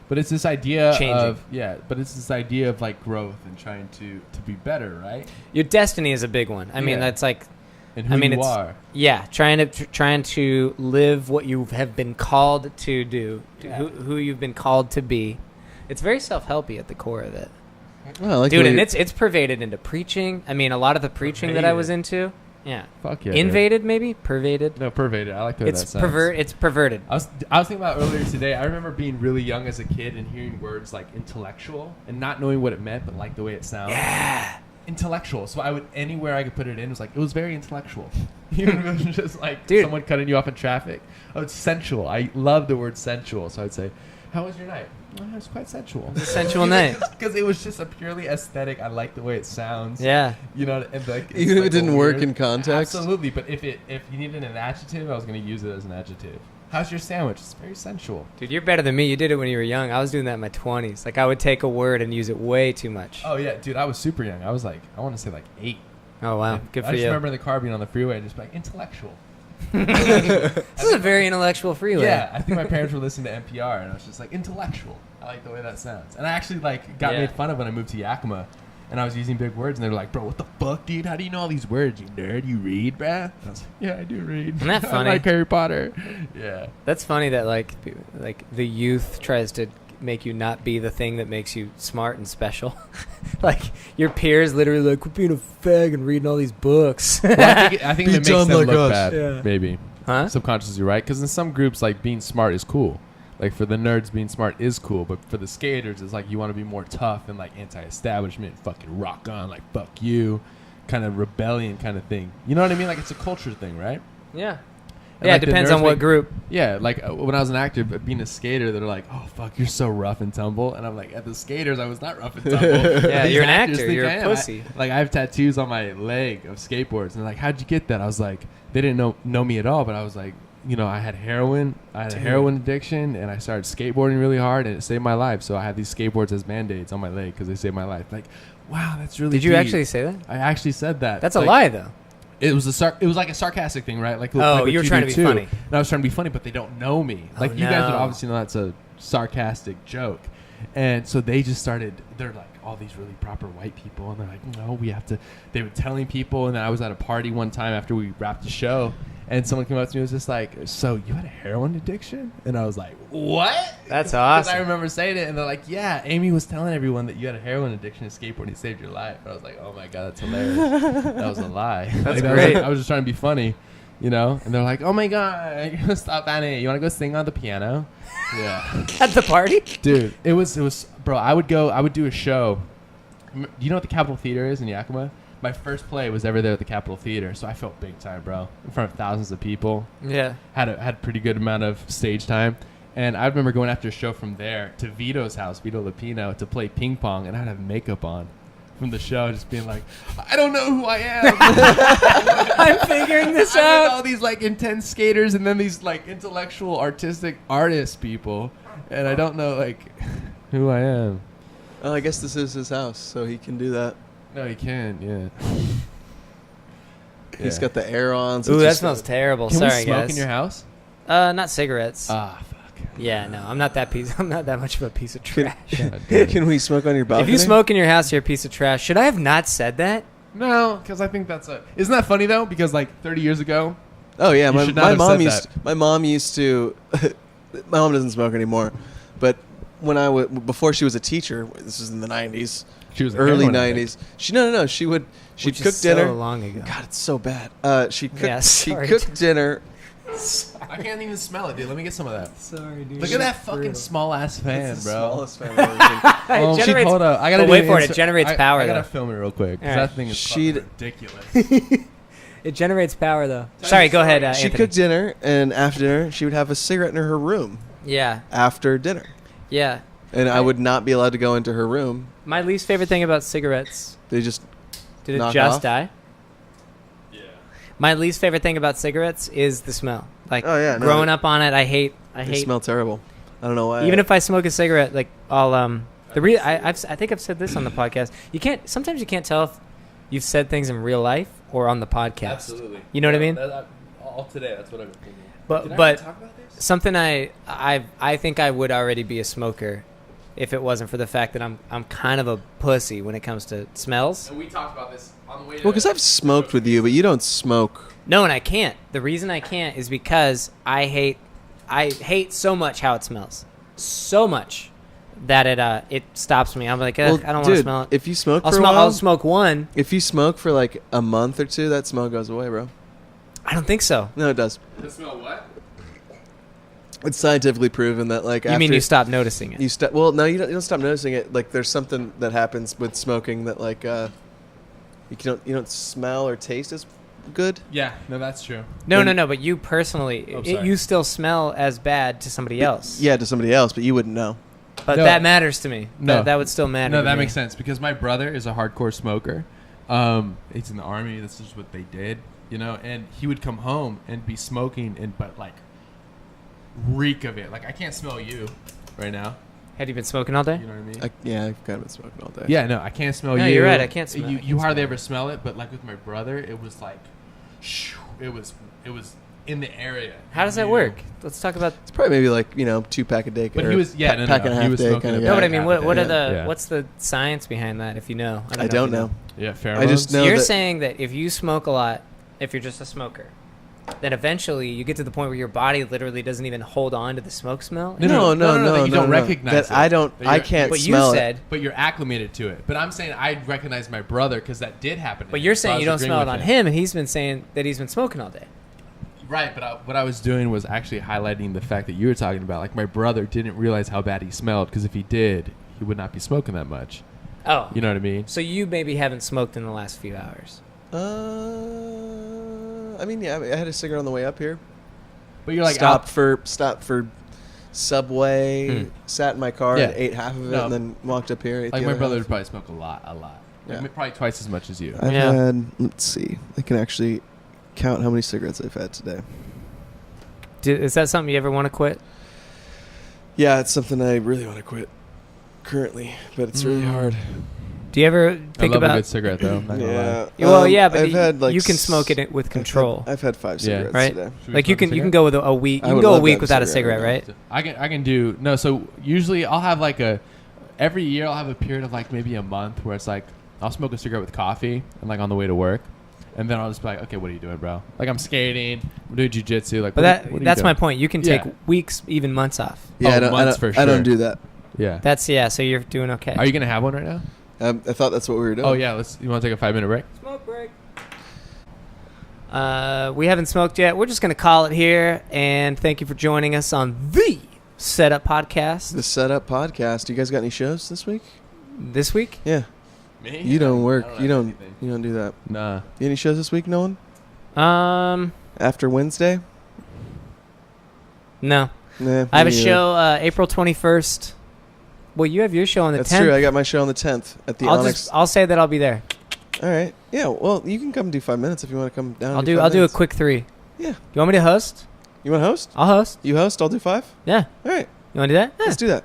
But it's this idea Changing. of like growth and trying to be better, right? Your destiny is a big one. I mean, Yeah. that's like, And who you are. yeah, trying to live what you have been called to do, who you've been called to be. It's very self-helpy at the core of it. Well, like Dude, and it's pervaded into preaching. I mean, a lot of the preaching that I was into, yeah. Fuck yeah. Invaded, maybe? Pervaded? No, pervaded. I like the way that sounds. It's perverted. I was thinking about earlier today. I remember being really young as a kid and hearing words like intellectual and not knowing what it meant, but like the way it sounds. Yeah. Intellectual. So anywhere I could put it in, it was very intellectual. Even if it was just like Dude. someone cutting you off in traffic. Oh, it's sensual. I love the word sensual. So I'd say, how was your night? Well, it was quite sensual. It's a sensual night. Because it was just a purely aesthetic. I like the way it sounds. Yeah. You know, and like it's Even if like it didn't a work weird- in context? Absolutely, but if you needed an adjective, I was going to use it as an adjective. How's your sandwich? It's very sensual. Dude, you're better than me. You did it when you were young. I was doing that in my 20s. Like, I would take a word and use it way too much. Oh yeah, dude, I was super young. I was like, I want to say like 8. Oh, wow. And Good I for just you. remember in the car being on the freeway and just be like intellectual. This is a very intellectual freeway. Yeah, I think my parents were listening to NPR, and I was just like, intellectual. I like the way that sounds. And I actually got made fun of when I moved to Yakima, and I was using big words, and they were like, bro, what the fuck, dude? How do you know all these words, you nerd? You read, bruh? And I was like, yeah, I do read. Isn't that funny? I like Harry Potter. Yeah. That's funny that like the youth tries to make you not be the thing that makes you smart and special. Like your peers literally like, quit being a fag and reading all these books. Well, I think it makes them like look us. bad, Yeah. maybe. Huh? Subconsciously, right? Because in some groups, like, being smart is cool. Like, for the nerds, being smart is cool. But for the skaters, it's like you want to be more tough and, like, anti-establishment, fucking rock on, like, fuck you, kind of rebellion kind of thing. You know what I mean? Like, it's a culture thing, right? Yeah. And, Yeah, like, it the depends nerds on what group. Yeah, like, when I was an actor, but being a skater, they're like, oh, fuck, you're so rough and tumble. And I'm like, at the skaters, I was not rough and tumble. Yeah, These you're an actors actor. think You're I a am. pussy. I have tattoos on my leg of skateboards. And they're like, how'd you get that? I was like, they didn't know me at all, but I was like, you know, I had heroin. I had a heroin addiction, and I started skateboarding really hard, and it saved my life. So I have these skateboards as Band-Aids on my leg because they saved my life. Like, wow, that's really Did you deep. actually say that? I actually said that. That's a Like, lie, though. It was it was like a sarcastic thing, right? Like, Oh, like you were what trying do to be too. funny. And I was trying to be funny, but they don't know me. Oh, Like, you guys would no. obviously know that's a sarcastic joke. And so they just started, they're like all these really proper white people, and they're like, no, we have to, they were telling people. And then I was at a party one time after we wrapped the show, and someone came up to me and was just like, so you had a heroin addiction? And I was like, what? That's Because awesome. I remember saying it, and they're like, yeah, Amy was telling everyone that you had a heroin addiction to skateboarding, it saved your life. And I was like, oh my God, that's hilarious. That was a lie. That's Like, great. I was just trying to be funny, you know? And they're like, oh my God, you're gonna stop at it. You want to go sing on the piano? Yeah. At the party? Dude, it was, bro, I would do a show. Do you know what the Capitol Theater is in Yakima? My first play was ever there at the Capitol Theater, so I felt big time, bro, in front of thousands of people. Yeah. Had a pretty good amount of stage time. And I remember going after a show from there to Vito's house, Vito Lupino, to play ping pong, and I'd have makeup on from the show, just being like, I don't know who I am. I'm figuring this I'm with out. all these like intense skaters and then these like intellectual, artistic artist people, and I don't know like who I am. Oh, I guess this is his house, so he can do that. No, he can, yeah. He's Yeah. got the air on. So Ooh, it's that just smells terrible. Can Sorry, we smoke guys. in your house? Not cigarettes. Ah, fuck. Yeah, no, I'm not that much of a piece of trash. God damn. Can we smoke on your balcony? If you smoke in your house, you're a piece of trash. Should I have not said that? No, because I think that's isn't that funny though? Because like 30 years ago, Oh yeah, You should not have said my mom used to. My mom doesn't smoke anymore, but when before she was a teacher, this was in the 90s, she was a early heroin addict. 90s. She'd Which cook is dinner. so long ago. God, it's so bad. She Yeah, sorry, cooked dude. dinner. I can't even smell it, dude. Let me get some of that. Sorry, dude. Look at that fucking small ass fan, It's the bro. smallest fan I've ever Oh, It shit, generates- hold up. I gotta but do wait an for it. It insert- generates I power, gotta though. film it real quick. 'Cause All right. that thing is She'd- fucking ridiculous. It generates power, though. Sorry, go ahead, She Anthony. cooked dinner, and after dinner, she would have a cigarette in her room Yeah, after dinner, yeah. and I would not be allowed to go into her room. My least favorite thing about cigarettes. They just Did it Knock just off? die? Yeah. My least favorite thing about cigarettes is the smell. Like Oh, yeah, no, growing up on it, I hate. they smell terrible. I don't know why. Even if I smoke a cigarette, like I'll I think I've said this on the podcast. Sometimes you can't tell if you've said things in real life or on the podcast. Absolutely. You know what I mean? All today, that's what I've been thinking. But talk about this? something I think I would already be a smoker if it wasn't for the fact that I'm kind of a pussy when it comes to smells. And we talked about this on the way. well, because I've smoked with you, but you don't smoke. No, and I can't. The reason I can't is because I hate so much how it smells. So much that it stops me. I'm like, Well, I don't want dude, to smell it. If you smoke for a while, I'll smoke one. if you smoke for like a month or two, that smell goes away, bro. I don't think so. No, it does. The smell what? It's scientifically proven that like You after mean you stop noticing it? you stop. Well, no, you don't stop noticing it. Like there's something that happens with smoking that like you don't smell or taste as good. Yeah, no, that's true. No. But you personally, Oh, sorry. you still smell as bad to somebody else. Yeah, to somebody else, but you wouldn't know. But No. that matters to me. No. That would still matter. No, to that me. makes sense because my brother is a hardcore smoker. He's in the army. This is what they did, you know. And he would come home and be smoking, but like reek of it. Like I can't smell you right now. Had you been smoking all day? You know what I mean? I've kind of been smoking all day. Yeah, no, I can't smell you. No, you're right, I can't smell- I You can't hardly smell ever smell it, but like with my brother, it was like, it was in the area. How does that work? Let's talk about. It's probably maybe like 2-pack a day. But he was pack and a half he was day smoking kind of a guy. No, but I mean, what are the Yeah. what's the science behind that? If you know, I don't if you know. Yeah, pheromones. I just know So you're that saying that if you smoke a lot, if you're just a smoker, then eventually you get to the point where your body literally doesn't even hold on to the smoke smell. No, you don't recognize that. it. I can't But smell you it. said. But you're acclimated to it. But I'm saying I recognize my brother because that did happen. To But him. you're So I saying was you don't agreeing smell it with on him, and he's been saying that he's been smoking all day. Right, but what I was doing was actually highlighting the fact that you were talking about. Like, my brother didn't realize how bad he smelled, because if he did, he would not be smoking that much. Oh. You know what I mean? So you maybe haven't smoked in the last few hours. I mean, yeah, I had a cigarette on the way up here. But you're like, stopped for Subway, Hmm. sat in my car Yeah. and ate half of it, No. and then walked up here. Ate like the my other brother half. would probably smoke a lot. Yeah. Like, probably twice as much as you. I've Yeah. had, let's see, I can actually count how many cigarettes I've had today. Is that something you ever want to quit? Yeah, it's something I really want to quit currently, but it's really hard. Do you ever I think love a about? good cigarette, though. Not gonna lie. Yeah. Well, yeah, but I've had, like, you can smoke it with control, I've had 5 Yeah. cigarettes right? today. Should we Like you smoke a can cigarette? go with a week. I You can would go a love to week have a without a cigarette cigarette, right right? I can do no. So usually I'll have like every year I'll have a period of like maybe a month where it's like I'll smoke a cigarette with coffee and like on the way to work, and then I'll just be like, okay, what are you doing, bro? Like, I'm skating, I'm doing jujitsu. Like, But what are you that's my doing? point. You can take Yeah. weeks, even months off. Yeah, Oh, I don't, months for I don't sure. do that. Yeah. So you're doing okay. Are you gonna have one right now? I thought that's what we were doing. Oh yeah. You want to take a 5-minute break? Smoke break. We haven't smoked yet. We're just going to call it here. And thank you for joining us on the Setup Podcast The Setup Podcast. You guys got any shows this week? this week. Yeah. Me? You don't work. I You have don't. anything. You don't do that. Nah. Any shows this week, Nolan? No. After Wednesday? Nah, I have a me neither. show April 21st. Well, you have your show on the That's 10th. true. I got my show on the 10th at the Onyx. I'll say that I'll be there. All right. Yeah. Well, you can come do 5 minutes if you want to come down. I'll and do 5 a minutes. quick 3. Yeah. You want me to host? You want to host? I'll host. You host. I'll do 5. Yeah. All right. You want to do that? Let's do that.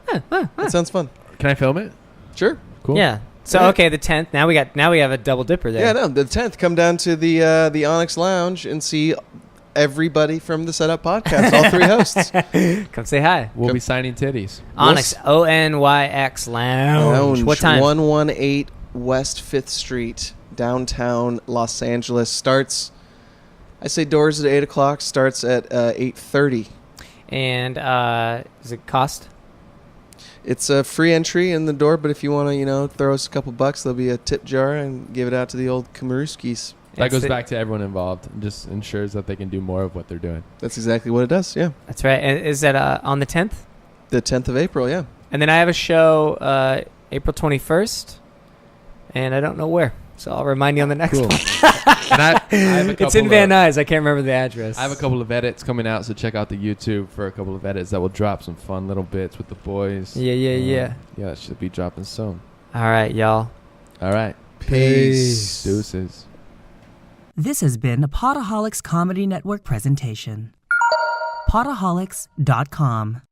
That sounds fun. Can I film it? Sure. Cool. Yeah. So Yeah. okay, the 10th. Now we have a double dipper there. Yeah. No. The 10th. Come down to the Onyx Lounge and see everybody from the Setup Podcast. All 3 hosts. Come say hi. We'll be signing titties. Onyx ONYX Lounge. What time? 118 West 5th Street, downtown Los Angeles. Starts, I say doors at 8 o'clock, starts at 8:30. And does it cost? It's a free entry in the door, but if you want to, throw us a couple bucks, there'll be a tip jar and give it out to the old Kamarooskis. That It's goes the- back to everyone involved and just ensures that they can do more of what they're doing. That's exactly what it does, yeah. That's right. And is that on the 10th? The 10th of April, yeah. And then I have a show April 21st, and I don't know where. So I'll remind you on the next Cool. one. And I have a It's in couple Van of- Nuys. I can't remember the address. I have a couple of edits coming out, so check out the YouTube for a couple of edits that will drop some fun little bits with the boys. Yeah. Yeah, that should be dropping soon. All right, y'all. All right. Peace. Deuces. This has been a Podaholics Comedy Network presentation. Podaholics.com